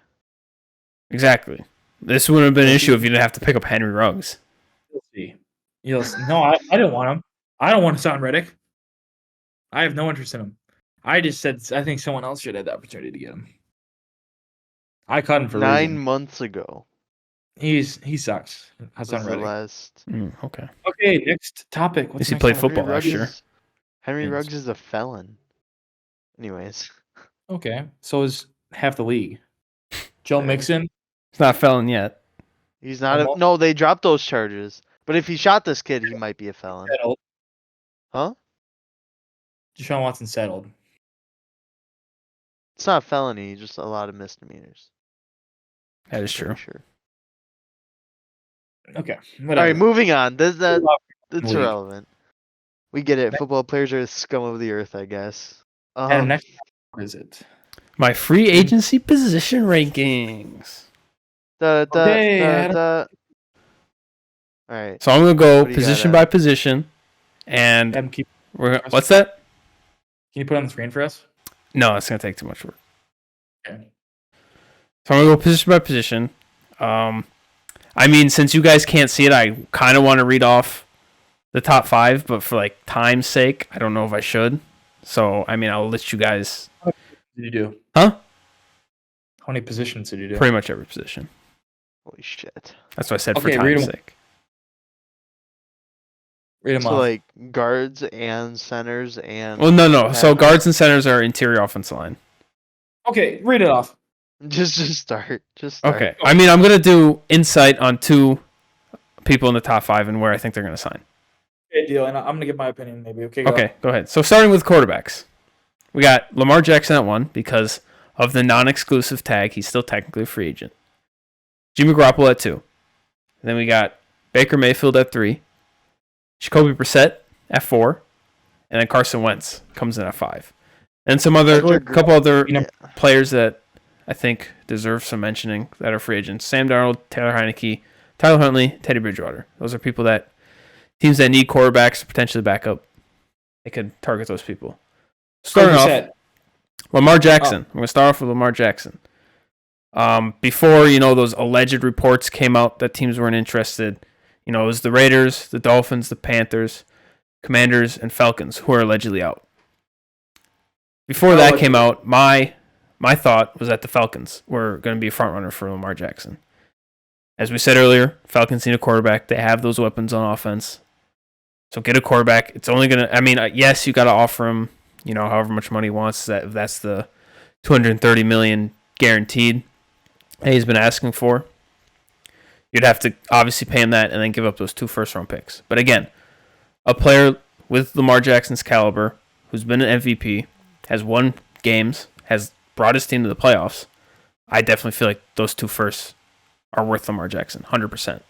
Exactly. This wouldn't have been an issue if you didn't have to pick up Henry Ruggs. You'll see. No, I didn't want him. I don't want Hassan Reddick. I have no interest in him. I just said I think someone else should have the opportunity to get him. I cut him for 9 reason. months ago. He sucks. Was Hassan the Reddick. last. Okay. Okay, next topic. What's Does he next play topic? football last year? Henry Yes. Ruggs is a felon. Anyways. Okay, so is half the league. Joe Fair. Mixon. It's not felon yet. He's not. Almost. No, they dropped those charges. But if he shot this kid, he might be a felon. Settled. Huh? Deshaun Watson settled. It's not felony, just a lot of misdemeanors. That is true. Pretty sure. Okay, All whatever. right, moving on. That's League. irrelevant. We get it. Football players are the scum of the earth, I guess. Adam, next what is it? My free agency position rankings. Okay, Adam. All right. So I'm gonna go What do you got, position Adam? by position, and Adam, keep what's that? Can you put it on the screen for us? No, it's going to take too much work. Okay. So I'm going to go position by position. I mean, since you guys can't see it, I kind of want to read off the top 5, but for like time's sake, I don't know if I should. So, I mean, I'll let you guys. What did you do? Huh? How many positions did you do? Pretty much every position. Holy shit. That's what I said Okay, for read time's 'em. sake. Read them So off. like guards and centers and Well, no. So Packers? guards and centers are interior offensive line. Okay, read it off. Just start. Just start. Okay. I mean, I'm going to do insight on 2 people in the top 5 and where I think they're going to sign. Okay, deal. And I'm going to give my opinion maybe. Okay, Okay, go ahead. So starting with quarterbacks. We got Lamar Jackson at 1 because of the non-exclusive tag. He's still technically a free agent. Jimmy Garoppolo at 2. Then we got Baker Mayfield at 3. Jacoby Brissett at 4. And then Carson Wentz comes in at 5. And some other couple other players that I think deserve some mentioning that are free agents. Sam Darnold, Taylor Heineke, Tyler Huntley, Teddy Bridgewater. Those are people that teams that need quarterbacks to potentially back up. They could target those people. Starting off, Lamar Jackson. I'm going to start off with Lamar Jackson. Before, those alleged reports came out that teams weren't interested, it was the Raiders, the Dolphins, the Panthers, Commanders, and Falcons who are allegedly out. Before that came out, my thought was that the Falcons were going to be a front runner for Lamar Jackson. As we said earlier, Falcons need a quarterback. They have those weapons on offense. So get a quarterback. It's only going to, yes, you got to offer him, however much money he wants. That's the $230 million guaranteed that he's been asking for. You'd have to obviously pay him that and then give up those 2 first-round picks. But again, a player with Lamar Jackson's caliber, who's been an MVP, has won games, has brought his team to the playoffs, I definitely feel like those 2 firsts are worth Lamar Jackson, 100%.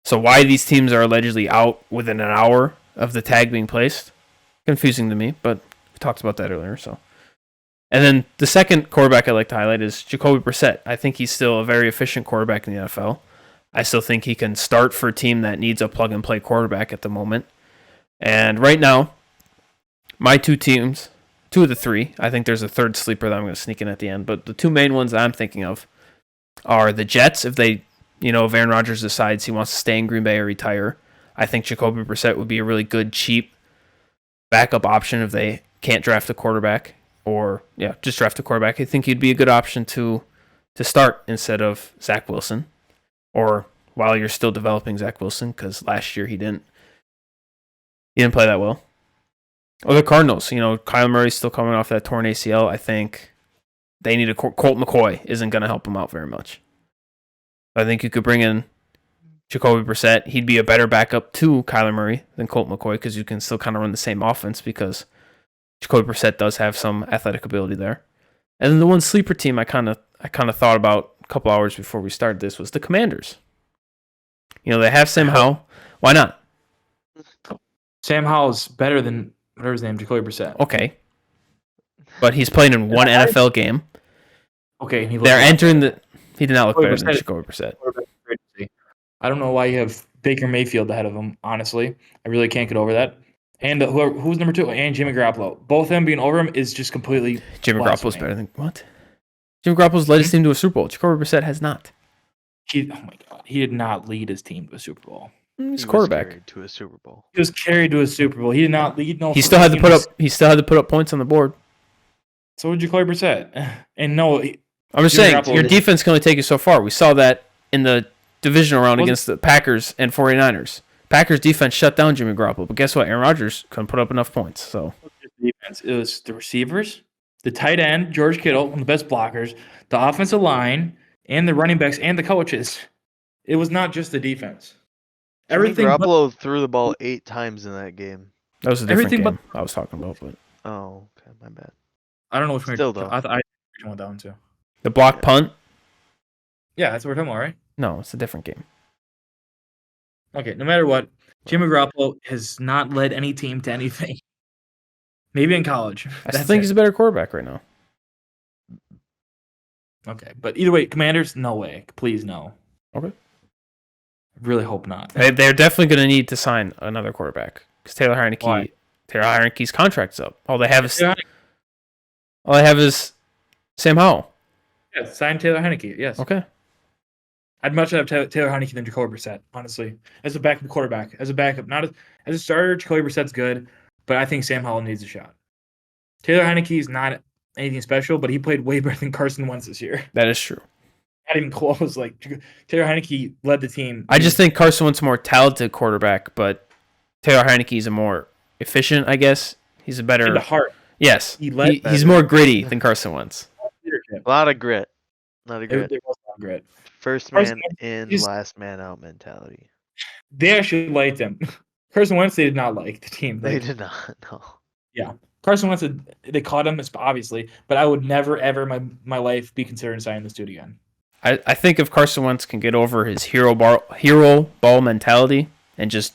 So why these teams are allegedly out within an hour of the tag being placed, confusing to me, but we talked about that earlier. So, and then the second quarterback I'd like to highlight is Jacoby Brissett. I think he's still a very efficient quarterback in the NFL. I still think he can start for a team that needs a plug-and-play quarterback at the moment. And right now, my 2 teams, 2 of the 3, I think there's a third sleeper that I'm going to sneak in at the end, but the 2 main ones that I'm thinking of are the Jets. If if Aaron Rodgers decides he wants to stay in Green Bay or retire, I think Jacoby Brissett would be a really good, cheap backup option if they can't draft a quarterback, or just draft a quarterback. I think he'd be a good option to start instead of Zach Wilson, or while you're still developing Zach Wilson, because last year he didn't play that well. Or the Cardinals, Kyler Murray's still coming off that torn ACL. I think they need Colt McCoy isn't going to help him out very much. I think you could bring in Jacoby Brissett. He'd be a better backup to Kyler Murray than Colt McCoy because you can still kind of run the same offense because Jacoby Brissett does have some athletic ability there. And then the one sleeper team I kind of thought about a couple hours before we started this was the Commanders. They have Sam Howell. Why not? Sam Howell's better than whatever his name, Jacoby Brissett. Okay. But he's played in 1 NFL game. Okay, and they're entering the. He did not look better than Jacoby Brissett. I don't know why you have Baker Mayfield ahead of him, honestly. I really can't get over that. And who's number 2? And Jimmy Garoppolo. Both of them being over him is just completely Jimmy Garoppolo's better than... What? Jimmy Garoppolo's led his team to a Super Bowl. Jacoby Brissett has not. Oh my God. He did not lead his team to a Super Bowl. He's quarterback. To a Super Bowl. He was carried to a Super Bowl. He did not lead no. He still had to put up points on the board. So did Jacoby Brissett. And no, I'm just saying, your defense can only take you so far. We saw that in the divisional round against the Packers and 49ers. Packers defense shut down Jimmy Garoppolo, but guess what? Aaron Rodgers couldn't put up enough points. So defense, it was the receivers, the tight end, George Kittle, one of the best blockers, the offensive line, and the running backs and the coaches. It was not just the defense. Everything. Garoppolo threw the ball 8 times in that game. That was a different game I was talking about, but oh, okay, my bad. I don't know which one. Still though, I went down to the block punt. Yeah, that's what we're talking about, right? No, it's a different game. Okay, no matter what, Jimmy Garoppolo has not led any team to anything. Maybe in college. I still think he's a better quarterback right now. Okay, but either way, Commanders, no way. Please, no. Okay. I really hope not. They're definitely going to need to sign another quarterback because Taylor Heineke Taylor Heinicke's contract's up. All they have Taylor is Sam Howell. Yeah, sign Taylor Heineke. Yes. Okay. I'd much rather have Taylor Heineke than Jacoby Brissett, honestly. As a backup quarterback, as a backup, not as a starter. Jacoby Brissett's good, but I think Sam Howell needs a shot. Taylor Heineke is not anything special, but he played way better than Carson Wentz this year. That is true. Not even close. Like Taylor Heineke led the team. I just think Carson Wentz is a more talented quarterback, but Taylor Heineke is a more efficient, I guess. He's a better. In the heart. Yes. He's He's more gritty than Carson Wentz. A lot of grit. A lot of grit. There was a lot of grit. First Carson man in, last man out mentality. They actually liked him. Carson Wentz, they did not like the team. They did not. No. Yeah. Carson Wentz, they caught him, obviously, but I would never, ever in my life be considering signing this dude again. I think if Carson Wentz can get over his hero ball mentality and just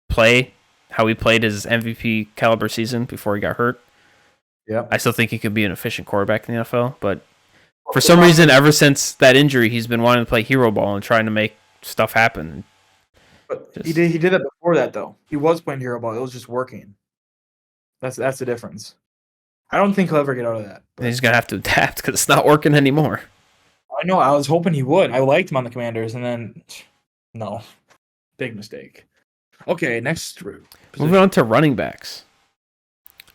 play how he played his MVP caliber season before he got hurt, yeah, I still think he could be an efficient quarterback in the NFL. But for some reason, ever since that injury, he's been wanting to play hero ball and trying to make stuff happen. But he did that before that, though. He was playing hero ball. It was just working. That's the difference. I don't think he'll ever get out of that. He's going to have to adapt because it's not working anymore. I know. I was hoping he would. I liked him on the Commanders, and then no. Big mistake. Okay, next position. Moving on to running backs.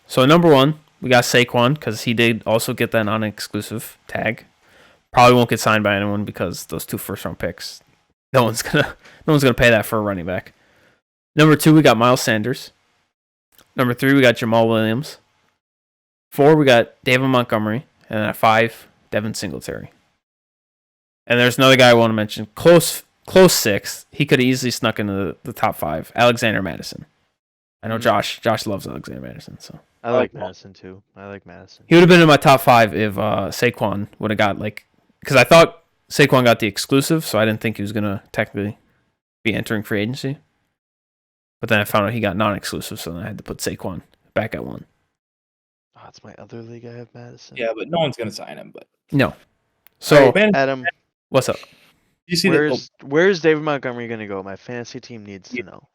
So number one, we got Saquon because he did also get that non-exclusive tag. Probably won't get signed by anyone because those 2 first-round picks. No one's gonna pay that for a running back. Number 2, we got Miles Sanders. Number 3, we got Jamal Williams. 4, we got David Montgomery, and at 5, Devin Singletary. And there's another guy I want to mention, close 6th. He could have easily snuck into the top 5. Alexander Madison. I know Josh loves Alexander Madison, so I like Madison too. I like Madison. He would have been in my top 5 if Saquon would have got because I thought Saquon got the exclusive, so I didn't think he was gonna technically be entering free agency. But then I found out he got non-exclusive, so then I had to put Saquon back at 1. Oh, it's my other league. I have Madison. Yeah, but no one's gonna sign him. But no. So Adam, what's up? You see where's David Montgomery gonna go? My fantasy team needs to know.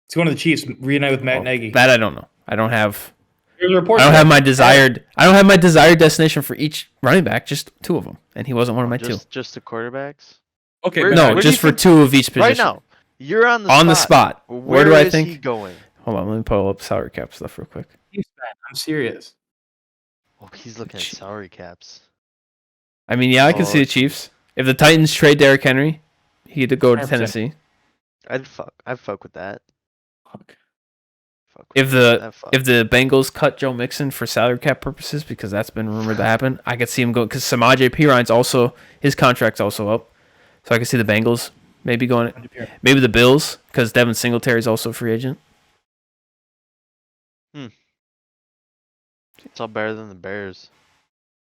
He's going to the Chiefs. Reunite with Matt Nagy. That I don't know. I don't have. There's a report. I don't have my desired destination for each running back. Just 2 of them, and he wasn't one of my 2. Just the quarterbacks. Okay. No, just for 2 of each position. Right now, you're on the spot. Where do I think? He going? Hold on, let me pull up salary cap stuff real quick. I'm serious. Oh, he's looking at salary caps. I mean, yeah, I can see the Chiefs. If the Titans trade Derrick Henry, he could go to 100%. Tennessee. I'd fuck with that. If the Bengals cut Joe Mixon for salary cap purposes, because that's been rumored to happen, I could see him go because Samaje Perine's also his contract's also up, so I could see the Bengals maybe going, maybe the Bills because Devin Singletary is also a free agent. It's all better than the Bears.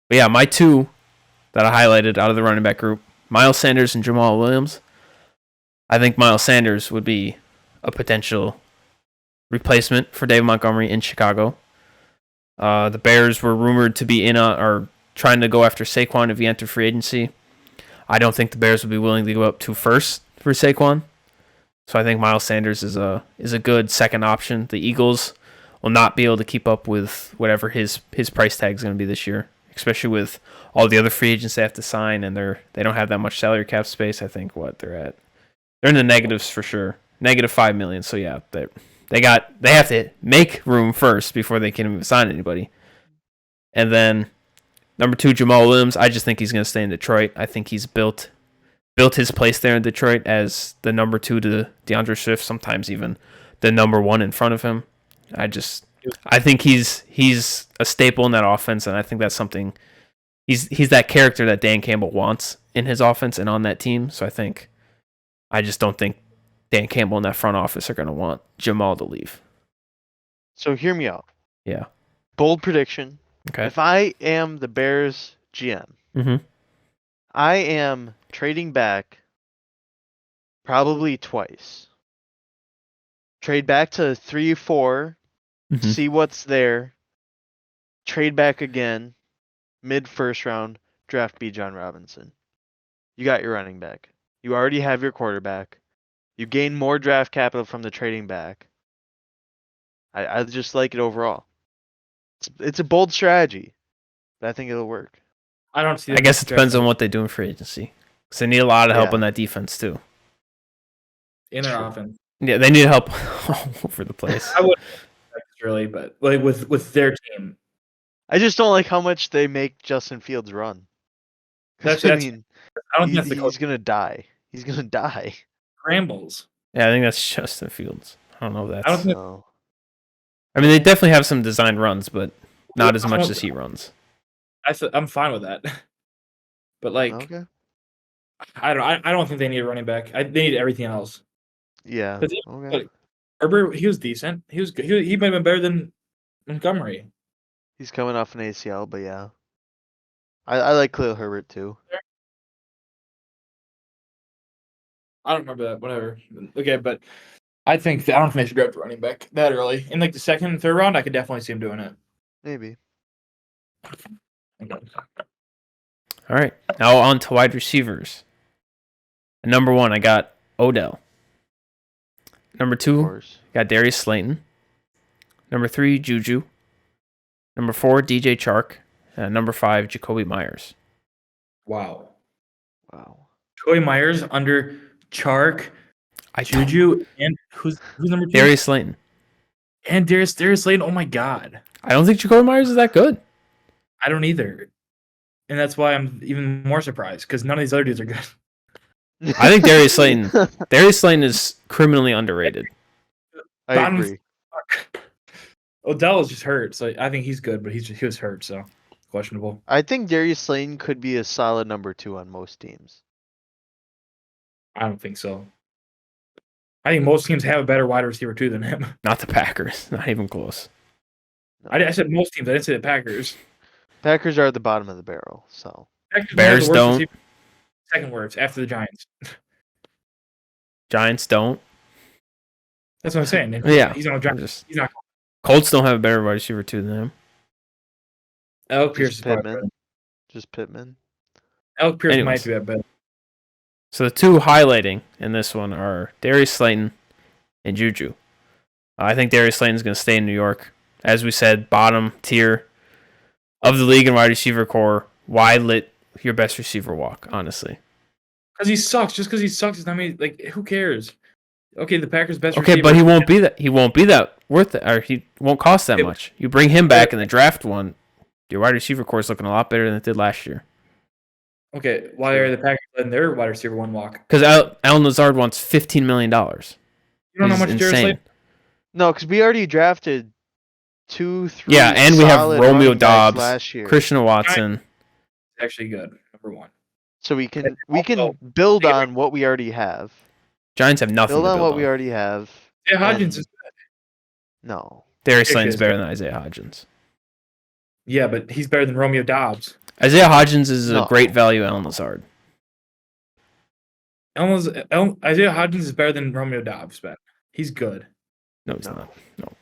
But yeah, my 2 that I highlighted out of the running back group, Miles Sanders and Jamal Williams. I think Miles Sanders would be a potential replacement for David Montgomery in Chicago. The Bears were rumored to be or trying to go after Saquon if he entered free agency. I don't think the Bears would be willing to go up 2 firsts for Saquon. So I think Miles Sanders is a good second option. The Eagles will not be able to keep up with whatever his price tag is going to be this year, especially with all the other free agents they have to sign, and they don't have that much salary cap space. I think they're in the negatives for sure, -$5 million. So yeah, they have to make room first before they can even sign anybody. And then number 2, Jamal Williams. I just think he's going to stay in Detroit. I think he's built his place there in Detroit as the number 2 to DeAndre Swift, sometimes even the number 1 in front of him. I think he's a staple in that offense, and I think that's something he's that character that Dan Campbell wants in his offense and on that team. So I just don't think Dan Campbell and that front office are going to want Jamal to leave. So hear me out. Yeah. Bold prediction. Okay. If I am the Bears GM, I am trading back probably twice. Trade back to 3 or 4, see what's there. Trade back again, mid-first round, draft Bijan Robinson. You got your running back. You already have your quarterback. You gain more draft capital from the trading back. I just like it overall. It's a bold strategy, but I think it'll work. I don't see. I guess it depends on what they do in free agency. Because they need a lot of help Yeah. on that defense, too. in their True. offense. Yeah, they need help all over the place. I wouldn't expect this really, but like with their team, I just don't like how much they make Justin Fields run. 'Cause, that's I that's. mean, I don't think that's the coach he's gonna die. He's gonna die. scrambles. Yeah, I think that's Justin Fields. I don't know if I don't that's... think So I mean, they definitely have some designed runs, but not as much that's- as he runs. I'm fine with that. But like, okay. I don't think they need a running back. They need everything else. Yeah. 'Cause Okay. Herbert, he was decent. He was good. He might have been better than Montgomery. He's coming off an ACL, but yeah. I like Khalil Herbert too. I don't remember that. Whatever. Okay, but I don't think they should draft a running back that early. In like the second and third round, I could definitely see him doing it. Maybe. Okay. All right, now on to wide receivers. At number 1, I got Odell. Number Of 2, course. got Darius Slayton. Number 3, Juju. Number 4, DJ Chark. And number 5, Jacoby Myers. Wow. Wow. Troy Myers under Chark, Juju, and who's number 2? Darius Slayton. And Darius Slayton. Oh my god. I don't think Jacoby Myers is that good. I don't either. And that's why I'm even more surprised because none of these other dudes are good. I think Darius Slayton is criminally underrated. I Bottom- agree. Odell is just hurt, so I think he's good, but he was hurt, so questionable. I think Darius Slayton could be a solid number 2 on most teams. I don't think so. I think most teams have a better wide receiver too than him. Not the Packers. Not even close. I said most teams. I didn't say the Packers. Packers are at the bottom of the barrel, so Packers Bears have the worst don't. receiver- Second worst after the Giants. Giants don't. That's what I'm saying. Yeah. He's on a I'm draft. just- He's not. Colts don't have a better wide receiver too than him. Alec Pierce is just probably Pittman. better. Just Pittman. Alec Pierce Anyways. might be that better. So the two highlighting in this one are Darius Slayton and Juju. I think Darius Slayton is going to stay in New York. As we said, bottom tier of the league in wide receiver core. Why let your best receiver walk, honestly? Because he sucks. Just because he sucks is not mean. Like, who cares? Okay, the Packers' best Okay, receiver. but he won't be that. He won't be that worth it, or he won't cost that Yeah, much. You bring him back in the draft one. Your wide receiver core is looking a lot better than it did last year. Okay, why are the Packers letting their wide receiver one walk? Because Alan Lazard wants $15 million. You don't know how much Darius insane. Slayton. No, because we already drafted 2, 3. Yeah, and we have solid Romeo running backs Dobbs, last year, Christian Watson. Actually, good. Number one. so we can also- build on what we already have. Giants have nothing Build to on build what we on. already have. Yeah, Hodgins And- is. No. Darius Actually, Slayton's it's better good. than Isaiah Hodgins. Yeah, but he's better than Romeo Dobbs. Isaiah Hodgins is a No. great value Alan Lazard. Isaiah Hodgins is better than Romeo Dobbs, but he's good. No, he's No. not. No.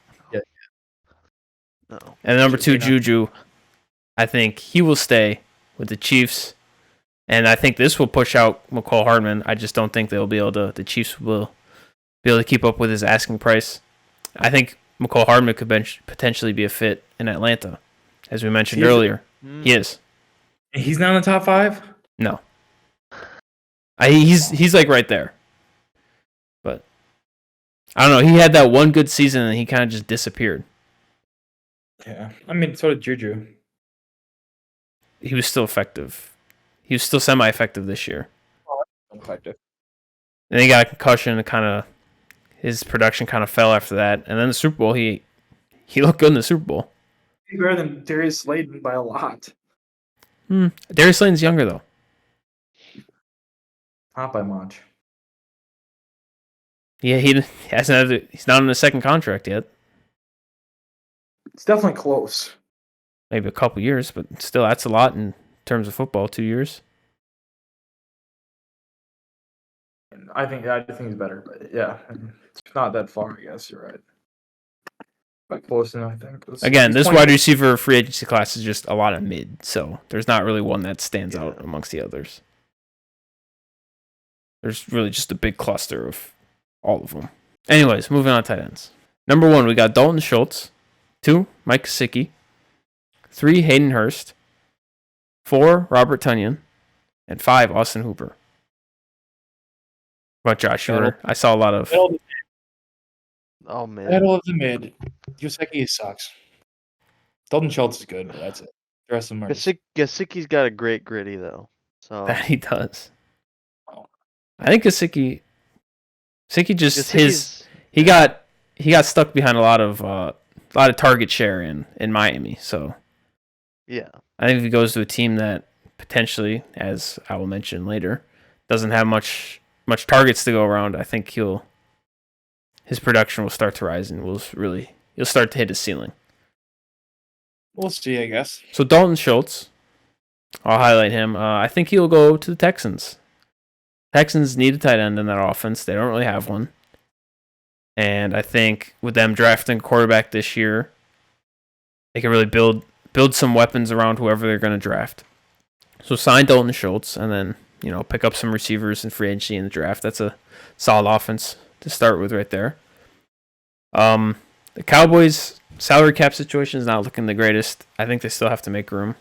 No. And number two, Certainly not. Juju. I think he will stay with the Chiefs. And I think this will push out McCall Hardman. I just don't think they'll be able to. The Chiefs will be able to keep up with his asking price. I think McCall Hardman could potentially be a fit in Atlanta, as we mentioned He's- earlier. Mm. He is. And he's not in the top 5? No. He's like right there. But I don't know. He had that one good season and he kind of just disappeared. Yeah. I mean, so did Juju. He was still effective. He was still semi-effective this year. Effective. And he got a concussion and his production kind of fell after that. And then the Super Bowl, he looked good in the Super Bowl. He's better than Darius Slayton by a lot. Darius Slayton's younger though. Not by much. Yeah, he's not on a second contract yet. It's definitely close. Maybe a couple years, but still, that's a lot in terms of football. 2 years. I think he's better, but yeah, it's not that far. I guess you're right. But close enough, I think. Again, He's this 20 wide receiver free agency class is just a lot of mid, so there's not really one that stands Yeah. out amongst the others. There's really just a big cluster of all of them. Anyways, moving on to tight ends. Number 1, we got Dalton Schultz. 2, Mike Gesicki. 3, Hayden Hurst. 4, Robert Tonyan. And 5, Austin Hooper. What about Josh? I saw a lot of... Oh man. Middle of the mid. Gesicki sucks. Dalton Schultz is good, but that's it. The rest of them are just... Gesicki's got a great gritty though. So That he does. Oh. I think Gesicki just Gesicki's- he got stuck behind a lot of target share in Miami. So yeah. I think if he goes to a team that potentially, as I will mention later, doesn't have much targets to go around, I think his production will start to rise and he'll start to hit his ceiling. We'll see, I guess. So Dalton Schultz, I'll highlight him. I think he'll go to the Texans. Texans need a tight end in that offense. They don't really have one. And I think with them drafting a quarterback this year, they can really build some weapons around whoever they're going to draft. So sign Dalton Schultz and then, pick up some receivers in free agency in the draft. That's a solid offense to start with right there. The Cowboys' salary cap situation is not looking the greatest. I think they still have to make room.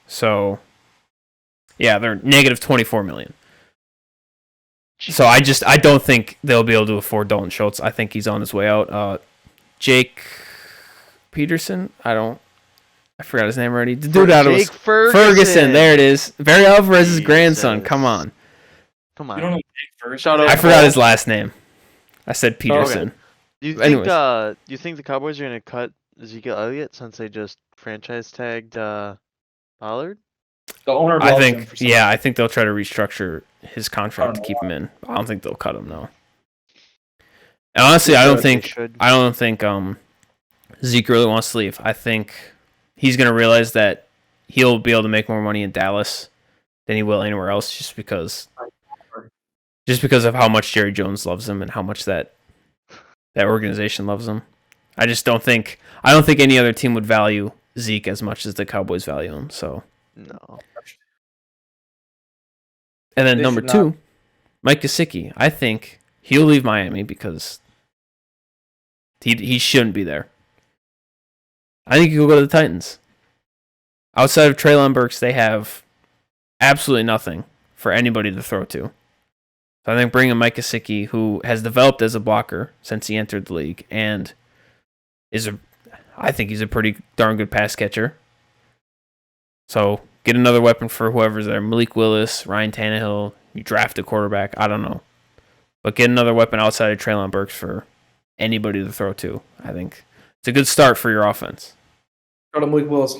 So, yeah, they're negative $24 million. So I don't think they'll be able to afford Dalton Schultz. I think he's on his way out. Jake Peterson, I forgot his name already. The dude out of Ferguson. There it is. Barry Alvarez's grandson. Come on. You don't know Jake Ferguson? Shout out I forgot his last name. I said Peterson. Okay. Do you Anyways. think the Cowboys are gonna cut Ezekiel Elliott since they just franchise tagged Pollard? The owner I loves him think, for some I think they'll try to restructure his contract to keep him in. I don't think they'll cut him, no. And honestly, I don't think Zeke really wants to leave. I think he's going to realize that he'll be able to make more money in Dallas than he will anywhere else just because of how much Jerry Jones loves him and how much that organization loves him. I don't think any other team would value Zeke as much as the Cowboys value him, so. No. And then They number should 2, Mike Gesicki. I think he'll leave Miami because he shouldn't be there. I think he'll go to the Titans. Outside of Treylon Burks, they have absolutely nothing for anybody to throw to. So I think bringing Mike Gesicki, who has developed as a blocker since he entered the league, and I think he's a pretty darn good pass catcher. So get another weapon for whoever's there. Malik Willis, Ryan Tannehill. You draft a quarterback. I don't know. But get another weapon outside of Treylon Burks for anybody to throw to. I think it's a good start for your offense. Shout out Malik Willis.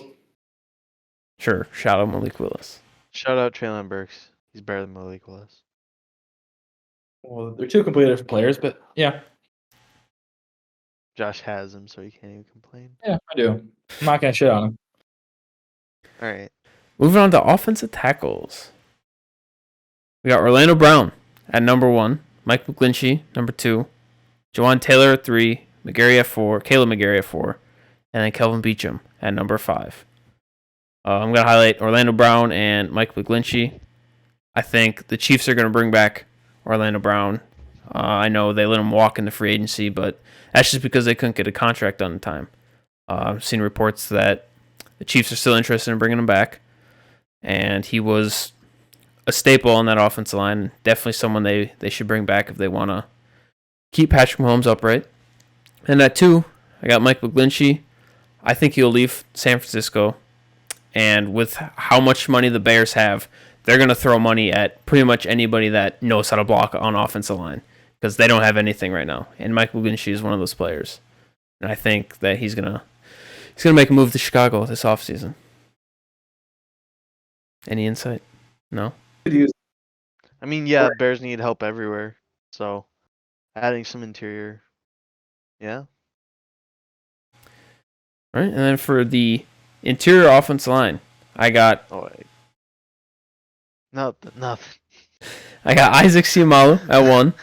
Sure. Shout out Malik Willis. Shout out Treylon Burks. He's better than Malik Willis. Well, they're two completely different players, but yeah. Josh has him, so he can't even complain. Yeah, I do. I'm not going to shit on him. All right. Moving on to offensive tackles. We got Orlando Brown at number 1, Mike McGlinchey, number 2, Jawan Taylor at 3, McGarry at 4, Caleb McGarry at 4, and then Kelvin Beachum at number 5. I'm going to highlight Orlando Brown and Mike McGlinchey. I think the Chiefs are going to bring back Orlando Brown. I know they let him walk in the free agency, but that's just because they couldn't get a contract done in time. I've seen reports that the Chiefs are still interested in bringing him back, and he was a staple on that offensive line. Definitely someone they should bring back if they want to keep Patrick Mahomes upright. And at 2, I got Mike McGlinchey. I think he'll leave San Francisco, and with how much money the Bears have, they're going to throw money at pretty much anybody that knows how to block on offensive line because they don't have anything right now. And Mike McGlinchey is one of those players. And I think that he's going to make a move to Chicago this offseason. Any insight? No? I mean, yeah, Bears need help everywhere. So adding some interior. Yeah. All right. And then for the interior offensive line, I got nothing. I got Isaac Seumalo at 1,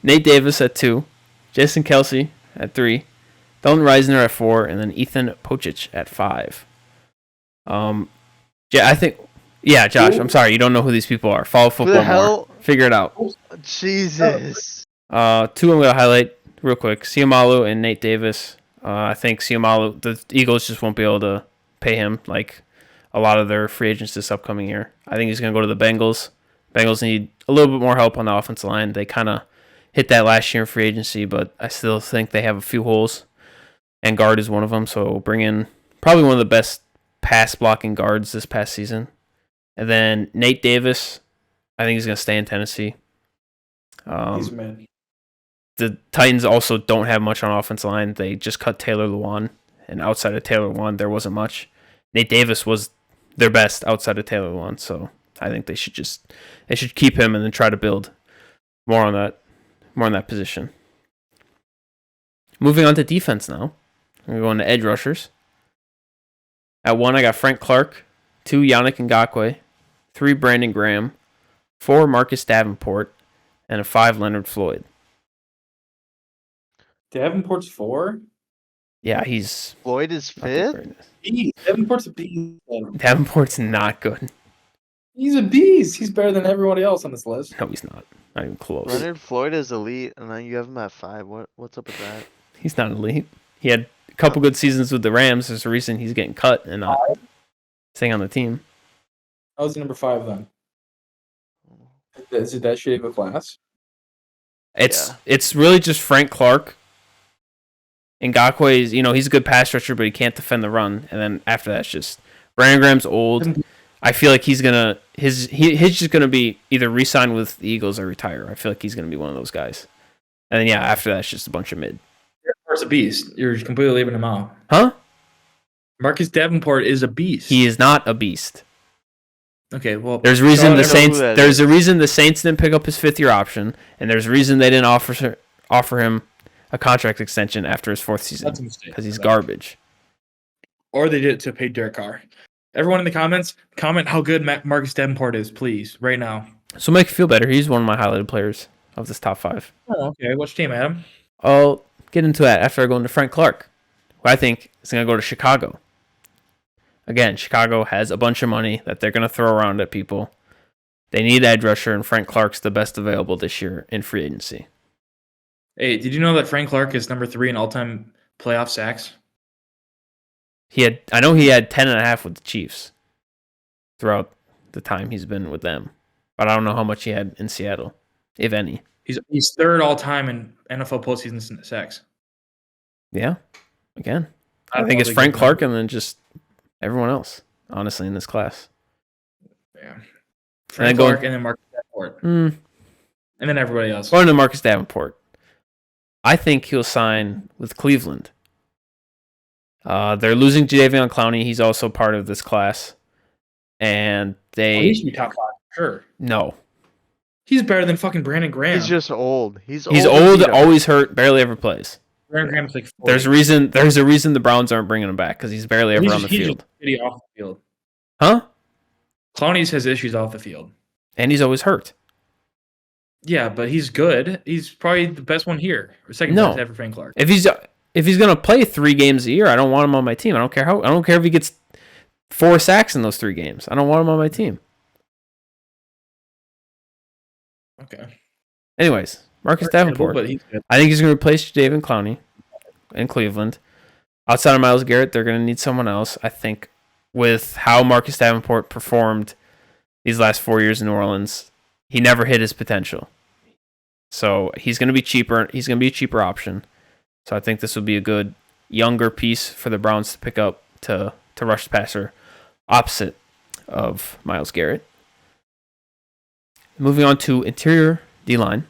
Nate Davis at 2, Jason Kelsey at 3, Dalton Reisner at 4, and then Ethan Pocic at 5. Josh, I'm sorry, you don't know who these people are. Follow football more. Figure it out. Jesus. 2, I'm going to highlight real quick. Siamalu and Nate Davis. I think Siamalu, the Eagles just won't be able to pay him like a lot of their free agents this upcoming year. I think he's going to go to the Bengals. Bengals need a little bit more help on the offensive line. They kind of hit that last year in free agency, but I still think they have a few holes, and guard is one of them. So bring in probably one of the best pass blocking guards this past season. And then Nate Davis, I think he's going to stay in Tennessee. He's mid. The Titans also don't have much on offensive line. They just cut Taylor Lewan, and outside of Taylor Lewan, there wasn't much. Nate Davis was their best outside of Taylor Lewan, so I think they should keep him and then try to build more on that position. Moving on to defense now. We're going to edge rushers. At 1, I got Frank Clark. 2, Yannick Ngakoue. 3, Brandon Graham. 4, Marcus Davenport. And a 5, Leonard Floyd. Davenport's 4? Yeah, he's... Floyd is 5th? Davenport's a beast. Davenport's not good. He's a beast. He's better than everybody else on this list. No, he's not. Not even close. Leonard Floyd is elite, and then you have him at 5. What's up with that? He's not elite. He had a couple good seasons with the Rams. There's a reason he's getting cut and not staying on the team. How was he number 5 then? Is it that shitty of a class? It's really just Frank Clark. Ngakoue is, he's a good pass rusher, but he can't defend the run. And then after that, it's just Brandon Graham's old. I feel like he's just gonna be either re-sign with the Eagles or retire. I feel like he's gonna be one of those guys. And then after that, it's just a bunch of mid. Davenport's a beast. You're completely leaving him out. Huh? Marcus Davenport is a beast. He is not a beast. Okay, well, there's a reason the Saints didn't pick up his 5th-year option, and there's a reason they didn't offer him a contract extension after his 4th season. That's a mistake. Because he's garbage. Or they did it to pay Derek Carr. Everyone in the comments, comment how good Marcus Davenport is, please, right now. So make you feel better. He's one of my highlighted players of this top 5. Oh, okay. Which team, Adam? I'll get into that after I go into Frank Clark, who I think is going to go to Chicago. Again, Chicago has a bunch of money that they're going to throw around at people. They need edge rusher, and Frank Clark's the best available this year in free agency. Hey, did you know that Frank Clark is number 3 in all-time playoff sacks? I know he had 10.5 with the Chiefs throughout the time he's been with them, but I don't know how much he had in Seattle, if any. He's 3rd all-time in NFL postseason sacks. Yeah, again, I think it's Frank Clark and then just everyone else, honestly, in this class. Yeah, Frank Clark and then Marcus Davenport, and then everybody else. Going to Marcus Davenport, I think he'll sign with Cleveland. They're losing Jadeveon Clowney. He's also part of this class. And he should be top 5, sure. No. He's better than fucking Brandon Graham. He's just old. He's old, always hurt, barely ever plays. Brandon Graham's like 40. There's a reason the Browns aren't bringing him back, because he's barely ever on the field. He's off the field. Huh? Clowney has issues off the field. And he's always hurt. Yeah, but he's good. He's probably the best one here. Or second best ever, Frank Clark. If he's gonna play 3 games a year, I don't want him on my team. I don't care if he gets 4 sacks in those 3 games. I don't want him on my team. Okay. Anyways, Marcus Davenport. I think he's gonna replace Jadeveon Clowney in Cleveland. Outside of Myles Garrett, they're gonna need someone else. I think with how Marcus Davenport performed these last 4 years in New Orleans, he never hit his potential. So he's gonna be cheaper. He's gonna be a cheaper option. So I think this would be a good younger piece for the Browns to pick up to rush the passer opposite of Myles Garrett. Moving on to interior D-line.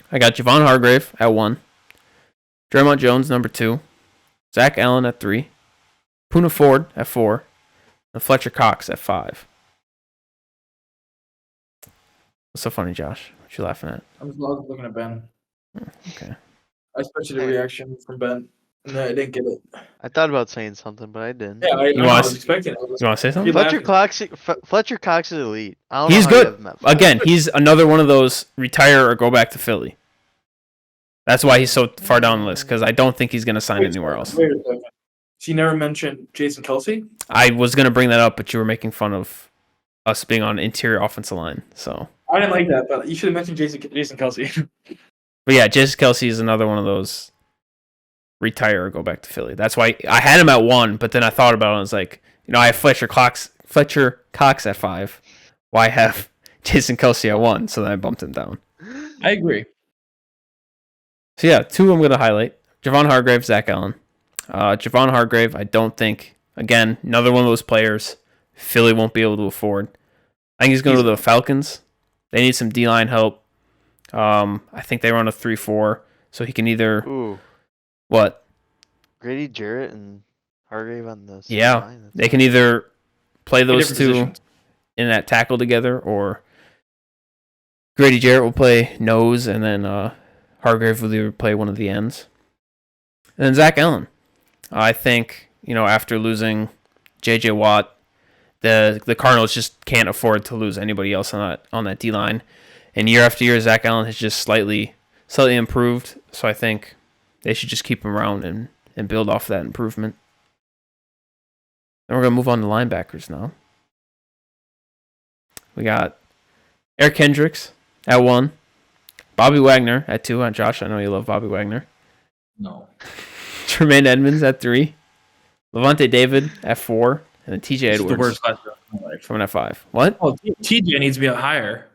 I got Javon Hargrave at 1. Draymond Jones, number 2. Zach Allen at 3. Poona Ford at 4. And Fletcher Cox at 5. What's so funny, Josh? What you laughing at? I was looking at Ben. Okay. I expected a reaction from Ben, and I didn't get it. I thought about saying something, but I didn't. Yeah, I was expecting it. You want to say something? Fletcher Cox is elite. He's good. Again, he's another one of those retire or go back to Philly. That's why he's so far down the list, because I don't think he's going to sign anywhere else. Wait a second. So you never mentioned Jason Kelce? I was going to bring that up, but you were making fun of us being on interior offensive line. So I didn't like that, but you should have mentioned Jason Kelce. But yeah, Jason Kelsey is another one of those retire or go back to Philly. That's why I had him at 1, but then I thought about it and I was like, I have Fletcher Cox at 5. Why have Jason Kelsey at 1? So then I bumped him down. I agree. So yeah, 2 I'm going to highlight. Javon Hargrave, Zach Allen. Javon Hargrave, I don't think, again, another one of those players Philly won't be able to afford. I think he's going to the Falcons. They need some D-line help. I think they run a 3-4, so he can either... Ooh. What? Grady Jarrett and Hargrave on the same Yeah, line. they can either play those different two positions. in that tackle together, or Grady Jarrett will play nose, and then Hargrave will either play one of the ends. And then Zach Allen. I think, after losing J.J. Watt, the Cardinals just can't afford to lose anybody else on that D-line. And year after year, Zach Allen has just slightly improved, so I think they should just keep him around and build off that improvement. Then we're going to move on to linebackers now. We got Eric Kendricks at 1. Bobby Wagner at 2. Josh, I know you love Bobby Wagner. No. Tremaine Edmonds at 3. Levante David at 4. And then TJ This is Edwards the worst class of my life. coming at 5. What? Oh, TJ needs to be up higher.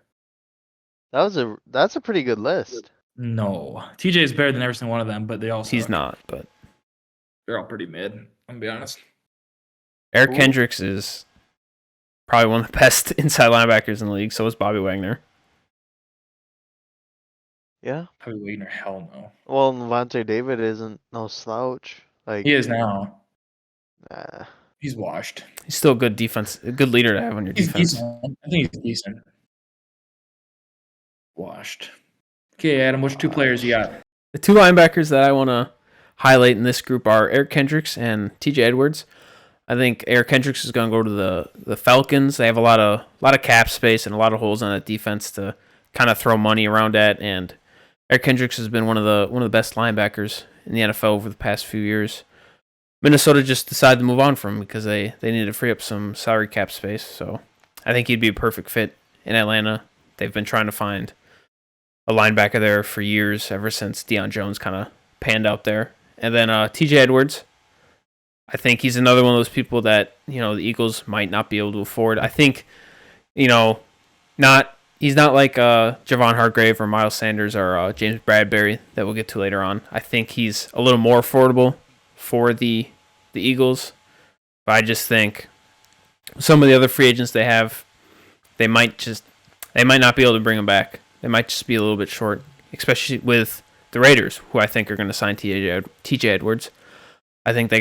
That's a pretty good list. No. TJ is better than every single one of them, but they all suck. He's not, but They're all pretty mid. I'm going to be honest. Eric Ooh. Kendricks is probably one of the best inside linebackers in the league. So is Bobby Wagner. Yeah. Probably Wagner, hell no. Well, Levante David isn't no slouch. Like He is now. nah. He's washed. He's still a good good leader to have on your He's defense. decent. I think he's decent. Washed. Okay, Adam, which 2 players you got? The 2 linebackers that I want to highlight in this group are Eric Kendricks and TJ Edwards. I think Eric Kendricks is going to go to the Falcons. They have a lot of cap space and a lot of holes on that defense to kind of throw money around at. And Eric Kendricks has been one of the best linebackers in the NFL over the past few years. Minnesota just decided to move on from him because they needed to free up some salary cap space. So I think he'd be a perfect fit in Atlanta. They've been trying to find a linebacker there for years, ever since Deion Jones kind of panned out there. And then TJ Edwards, I think he's another one of those people that, the Eagles might not be able to afford. I think, he's not like Javon Hargrave or Miles Sanders or James Bradbury that we'll get to later on. I think he's a little more affordable for the Eagles. But I just think some of the other free agents they have, they might not be able to bring him back. They might just be a little bit short, especially with the Raiders, who I think are going to sign TJ Edwards. I think they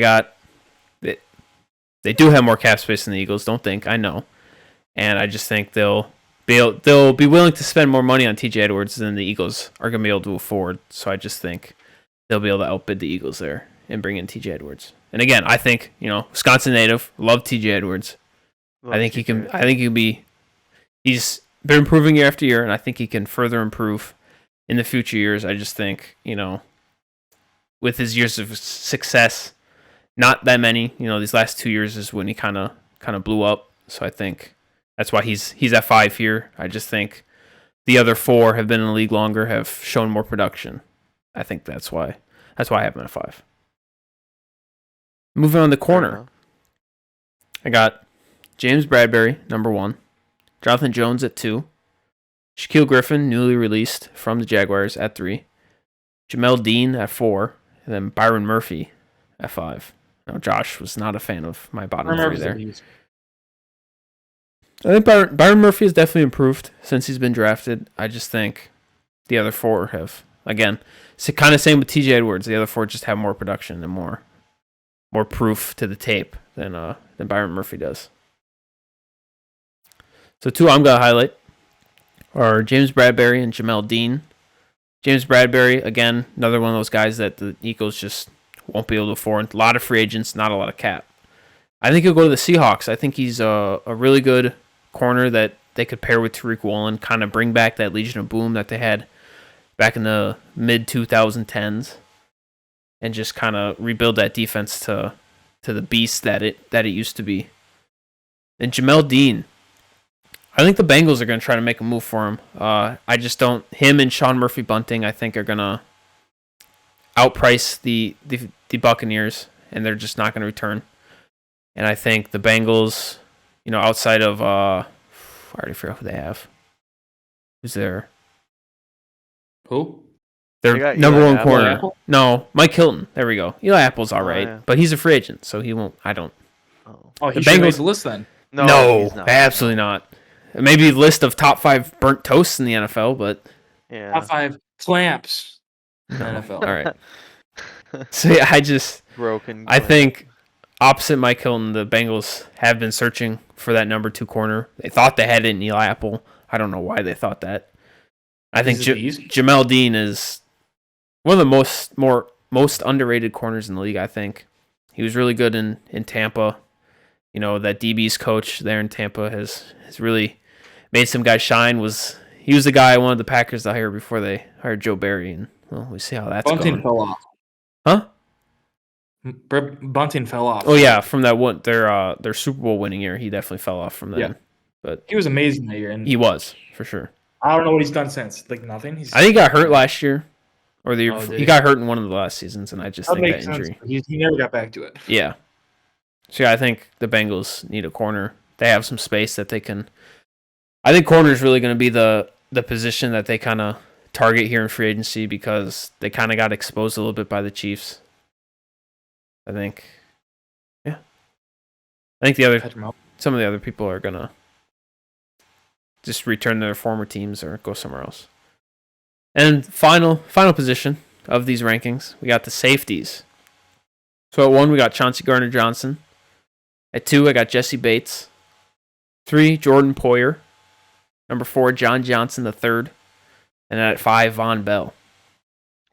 do have more cap space than the Eagles. Don't think, I know, and I just think they'll be willing to spend more money on TJ Edwards than the Eagles are going to be able to afford. So I just think they'll be able to outbid the Eagles there and bring in TJ Edwards. And again, I think Wisconsin native, love TJ Edwards. I think he can. I think he'll be. He's been improving year after year, and I think he can further improve in the future years. I just think, with his years of success, not that many. These last 2 years is when he kind of blew up. So I think that's why he's at 5 here. I just think the other 4 have been in the league longer, have shown more production. I think that's why I have him at 5. Moving on to corner, I got James Bradbury, number 1. Jonathan Jones at 2. Shaquille Griffin, newly released from the Jaguars, at 3. Jamel Dean at 4. And then Byron Murphy at 5. Now, Josh was not a fan of my bottom 3 there. I think Byron Murphy has definitely improved since he's been drafted. I just think the other 4 have, again, kind of same with TJ Edwards. The other 4 just have more production and more proof to the tape than Byron Murphy does. So 2 I'm going to highlight are James Bradbury and Jamel Dean. James Bradbury, again, another one of those guys that the Eagles just won't be able to afford. A lot of free agents, not a lot of cap. I think he'll go to the Seahawks. I think he's a really good corner that they could pair with Tariq Woolen, kind of bring back that Legion of Boom that they had back in the mid-2010s, and just kind of rebuild that defense to the beast that it used to be. And Jamel Dean, I think the Bengals are going to try to make a move for him. I just don't. Him and Sean Murphy Bunting, I think, are going to outprice the Buccaneers, and they're just not going to return. And I think the Bengals, outside of I already forgot who they have. Who's there? Who? They Their got number Eli one Apple. corner. Apple? No, Mike Hilton. There we go. Eli Apple's all right, yeah. but he's a free agent, so he won't. I don't. Oh. Oh, The he should make Bengals- the list then. No, he's not. absolutely not. Maybe list of top 5 burnt toasts in the NFL, but Yeah. Top 5 clamps in the no. NFL. All right. So yeah, Broken. I clamp. think opposite Mike Hilton, the Bengals have been searching for that number 2 corner. They thought they had it in Eli Apple. I don't know why they thought that. I think He's a beast. Jamel Dean is one of the most underrated corners in the league, I think. He was really good in Tampa. That DB's coach there in Tampa has really made some guys shine. He was the guy I wanted the Packers to hire before they hired Joe Barry, and we see how that's Bunting going. fell off. Huh? Bunting fell off. Oh yeah, from that one their Super Bowl winning year, he definitely fell off from then. Yeah. But He was amazing that year, and he was for sure. I don't know what he's done since. Like nothing. I think he got hurt last year, or the year Oh, before. did He he? got hurt in one of the last seasons, and I just that think that makes sense. injury. But he never got back to it. Yeah. So yeah, I think the Bengals need a corner. They have some space that they can. I think corner is really going to be the position that they kind of target here in free agency because they kind of got exposed a little bit by the Chiefs. I think. Yeah. I think some of the other people are gonna just return to their former teams or go somewhere else. And final position of these rankings, we got the safeties. So at 1, we got Chauncey Gardner-Johnson. At 2, I got Jesse Bates. 3, Jordan Poyer. Number 4, John Johnson III. And then at 5, Von Bell.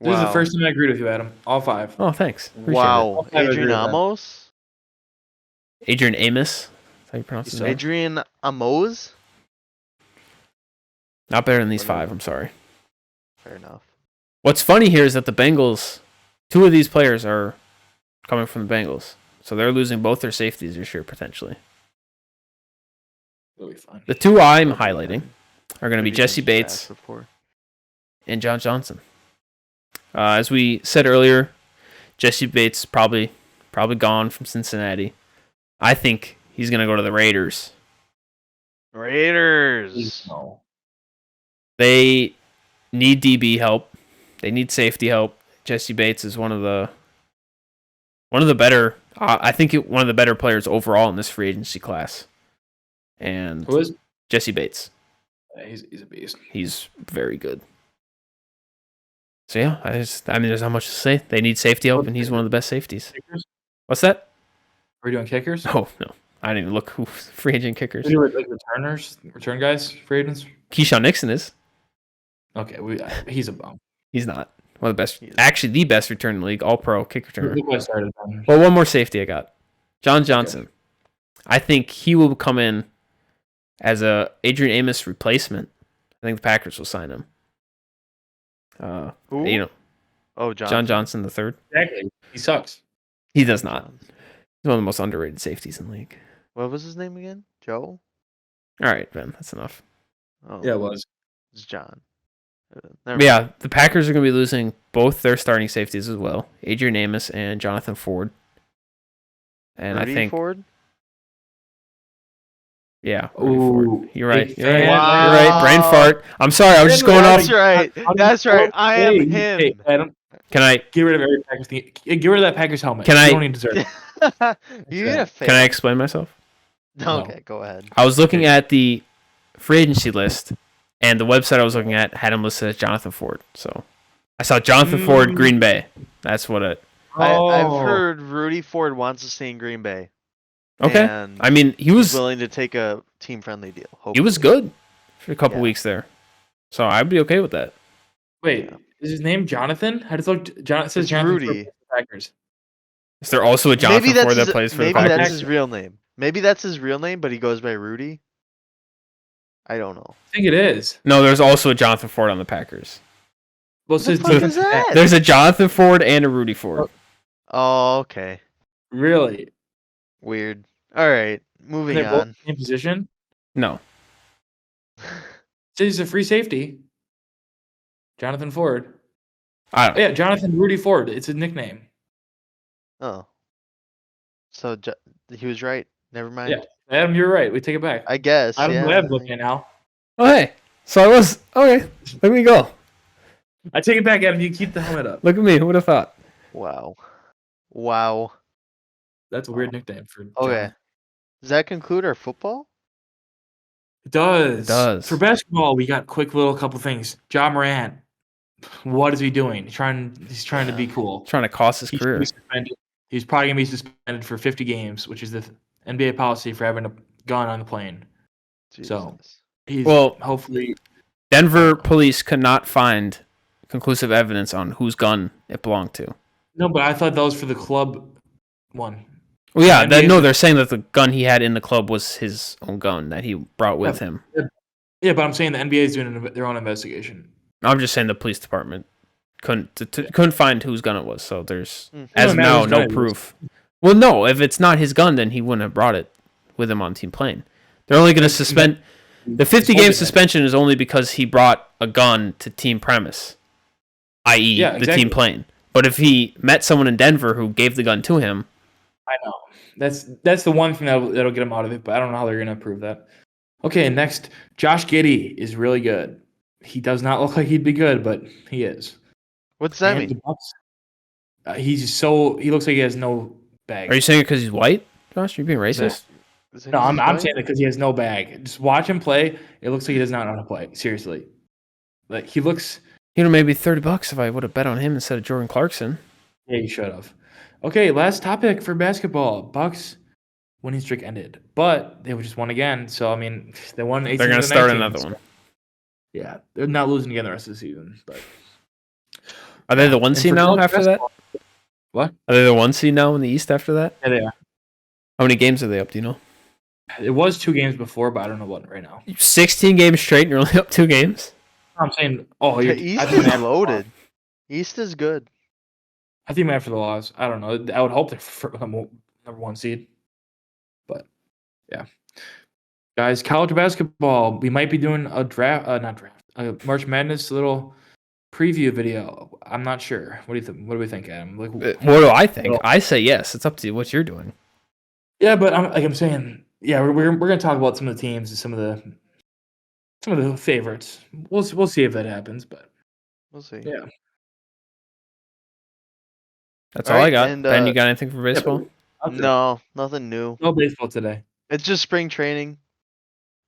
This is the first time I agreed with you, Adam. All 5. Oh, thanks. Appreciate Wow. I agree Adrian with that. Amos? it. Adrian Amos. Is that how you pronounce his name? Adrian Amos? Not better than these 5, I'm sorry. Fair enough. What's funny here is that the Bengals, 2 of these players are coming from the Bengals. So they're losing both their safeties this year, potentially. It'll be fine. The 2 I'm highlighting are going to be Maybe Jesse things Bates asked before. and John Johnson. As we said earlier, Jesse Bates probably gone from Cincinnati. I think he's going to go to the Raiders. Raiders. No. They need DB help. They need safety help. Jesse Bates is one of the better. I think one of the better players overall in this free agency class. And Who is? Jesse Bates. Yeah, he's a beast. He's very good. So yeah, there's not much to say. They need safety help, and he's one of the best safeties. Kickers? What's that? Are we doing kickers? Oh no, I didn't even look who free agent kickers. We do like returners, return guys, free agents. Keyshawn Nixon is. Okay, he's a bum. He's not one of the best. He is. Actually, the best return in the league, All Pro kick returner. Look what I started on. Well, one more safety I got. John Johnson. I think he will come in as a Adrian Amos replacement. I think the Packers will sign him. Who? Oh, John Johnson the third. Exactly. He sucks. He does not. He's one of the most underrated safeties in the league. What was his name again? Joe? All right, Ben, that's enough. Oh, Yeah, it was. it's John. But yeah, the Packers are going to be losing both their starting safeties as well, Adrian Amos and Jonathan Ford. And Rudy I think, Ford? yeah, Rudy Ford. Ooh, You're right. big You're right. fan. You're right. Brain fart. I'm sorry. I was just going That's off. right. That's right. I am him. Hey, Adam, Can I get rid of every Packers thing. Get rid of that Packers helmet. Can you I- don't even deserve it. You need a fail. can I explain myself? Okay, go ahead. I was looking at the free agency list, and the website I was looking at had him listed as Jonathan Ford. So I saw Jonathan Ford, Green Bay. That's what it. I've heard Rudy Ford wants to stay in Green Bay. Okay. And I mean, he he's was willing to take a team-friendly deal. he was hopefully. good for a couple Yeah. weeks there, so I'd be okay with that. Wait, is his name Jonathan? I just looked. It says It's Jonathan Rudy. for the Packers. Is there also a Jonathan Ford that plays for the maybe Packers? that's his real name. Maybe that's his real name, but he goes by Rudy. I don't know. I think it is. No, there's also a Jonathan Ford on the Packers. Well, it What says the fuck is defensive that? back. There's a Jonathan Ford and a Rudy Ford. Oh, okay. Really? Weird. All right, moving They're both on. in position. No, Says he's a free safety. Jonathan Ford. I don't. Yeah, Jonathan Rudy Ford. It's a nickname. Oh, so he was right. Never mind. Yeah, Adam, you're right. We take it back. I guess. I don't know Yeah. Adam's looking at now. Oh hey, so I was okay. Let me go. I take it back, Adam. You keep the helmet up. Look at me. Who would have thought? Wow. Wow. That's a weird nickname for Okay. Jonathan. Does that conclude our football? It does. It does. For basketball, we got quick little couple things. Ja Morant. What is he doing? He's trying to be cool. Trying to cost his He's career. gonna be suspended. He's probably gonna be suspended for 50 games, which is the NBA policy for having a gun on the plane. So Jesus. he's Well- hopefully Denver police could not find conclusive evidence on whose gun it belonged to. no, but I thought that was for the club one. Well, yeah, The NBA no, they're saying that the gun he had in the club was his own gun that he brought with him. Yeah, but I'm saying the NBA is doing their own investigation. I'm just saying the police department couldn't find whose gun it was. So there's Mhm. as Doesn't of matter now whose no gun it is. proof. Well, no, if it's not his gun, then he wouldn't have brought it with him on team plane. They're only going to suspend the 50-game suspension is only because he brought a gun to team premise, i.e., Yeah, the exactly. team plane. But if he met someone in Denver who gave the gun to him, I know. That's the one thing that'll get him out of it, but I don't know how they're gonna prove that. Okay, next, Josh Giddey is really good. He does not look like he'd be good, but he is. What's that And mean? the Bucks, he looks like he has no bag. are you saying it because he's white, Josh? You're being racist. Is it No, I'm white? saying that because he has no bag. Just watch him play. It looks like he does not know how to play. Seriously, like he looks. Maybe $30 if I would have bet on him instead of Jordan Clarkson. Yeah, you should have. Okay, last topic for basketball. Bucks winning streak ended, but they just won again. So I mean, they won 18. They're going to start another one. Yeah, they're not losing again the rest of the season. But Are they the one And seed for now college after that? basketball- What? Are they the one seed now in the East after that? Yeah, they are. How many games are they up? Do you know? It was 2 games before, but I don't know what right now. 16 games straight and you're only up 2 games? I'm saying, oh, The you're East I think is after the loaded. loss. East is good. I think after the loss. I don't know. I would hope they're for number 1 seed. But yeah, guys, college basketball. We might be doing a a March Madness little preview video. I'm not sure. What do you think? What do we think, Adam? Like, What do I think? Well- I say yes. It's up to you what you're doing. yeah, but I'm saying, yeah, we're gonna talk about some of the teams and some of the favorites. We'll see if that happens, but We'll see. yeah. That's All all I right, got. and, Ben, you got anything for baseball? Okay. No, nothing new. No baseball today. It's just spring training.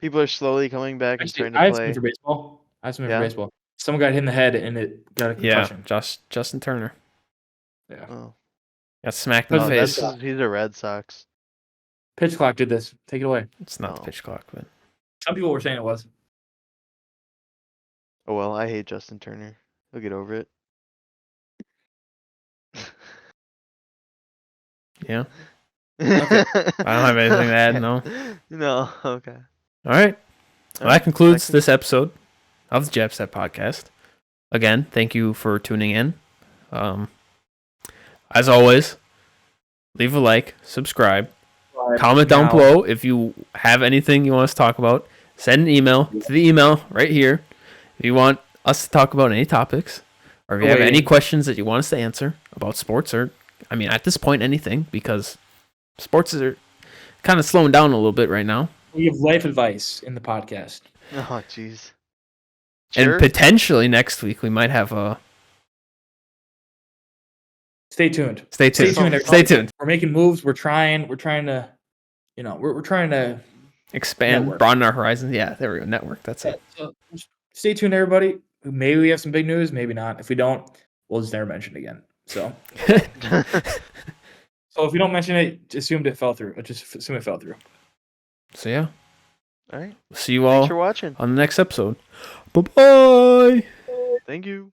People are slowly coming back and Actually, trying to I have play. something for baseball. Yeah? For baseball. Someone got hit in the head and it got a Yeah, concussion. Justin Turner Yeah. Oh, got smacked in Oh, the that's- face. he's a Red Sox. Pitch clock did this. Take it away. It's not the No. pitch clock, but Some people were saying it was. Oh well, I hate Justin Turner. He'll get over it. yeah. I don't have anything to add, no. No, okay. All right. Well, Alright, that concludes that this episode of the Jab Set Podcast. Again, thank you for tuning in. As always, leave a like, subscribe, comment down below if you have anything you want us to talk about. Send an email to the email right here if you want us to talk about any topics, or if you have any questions that you want us to answer about sports, or I mean, at this point, anything, because sports are kind of slowing down a little bit right now. We give life advice in the podcast. Oh jeez. And Sure. potentially next week we might have a. Stay tuned. Stay tuned. everybody. Stay tuned. We're making moves. We're trying to, we're trying to Expand, Network. broaden our horizons. Yeah, there we go. Network. That's it. So stay tuned, everybody. Maybe we have some big news. Maybe not. If we don't, we'll just never mention it again. So if we don't mention it, just assume it fell through. Just assume it fell through. So yeah, All right. see you Thanks all for watching. on the next episode. Bye bye. Thank you.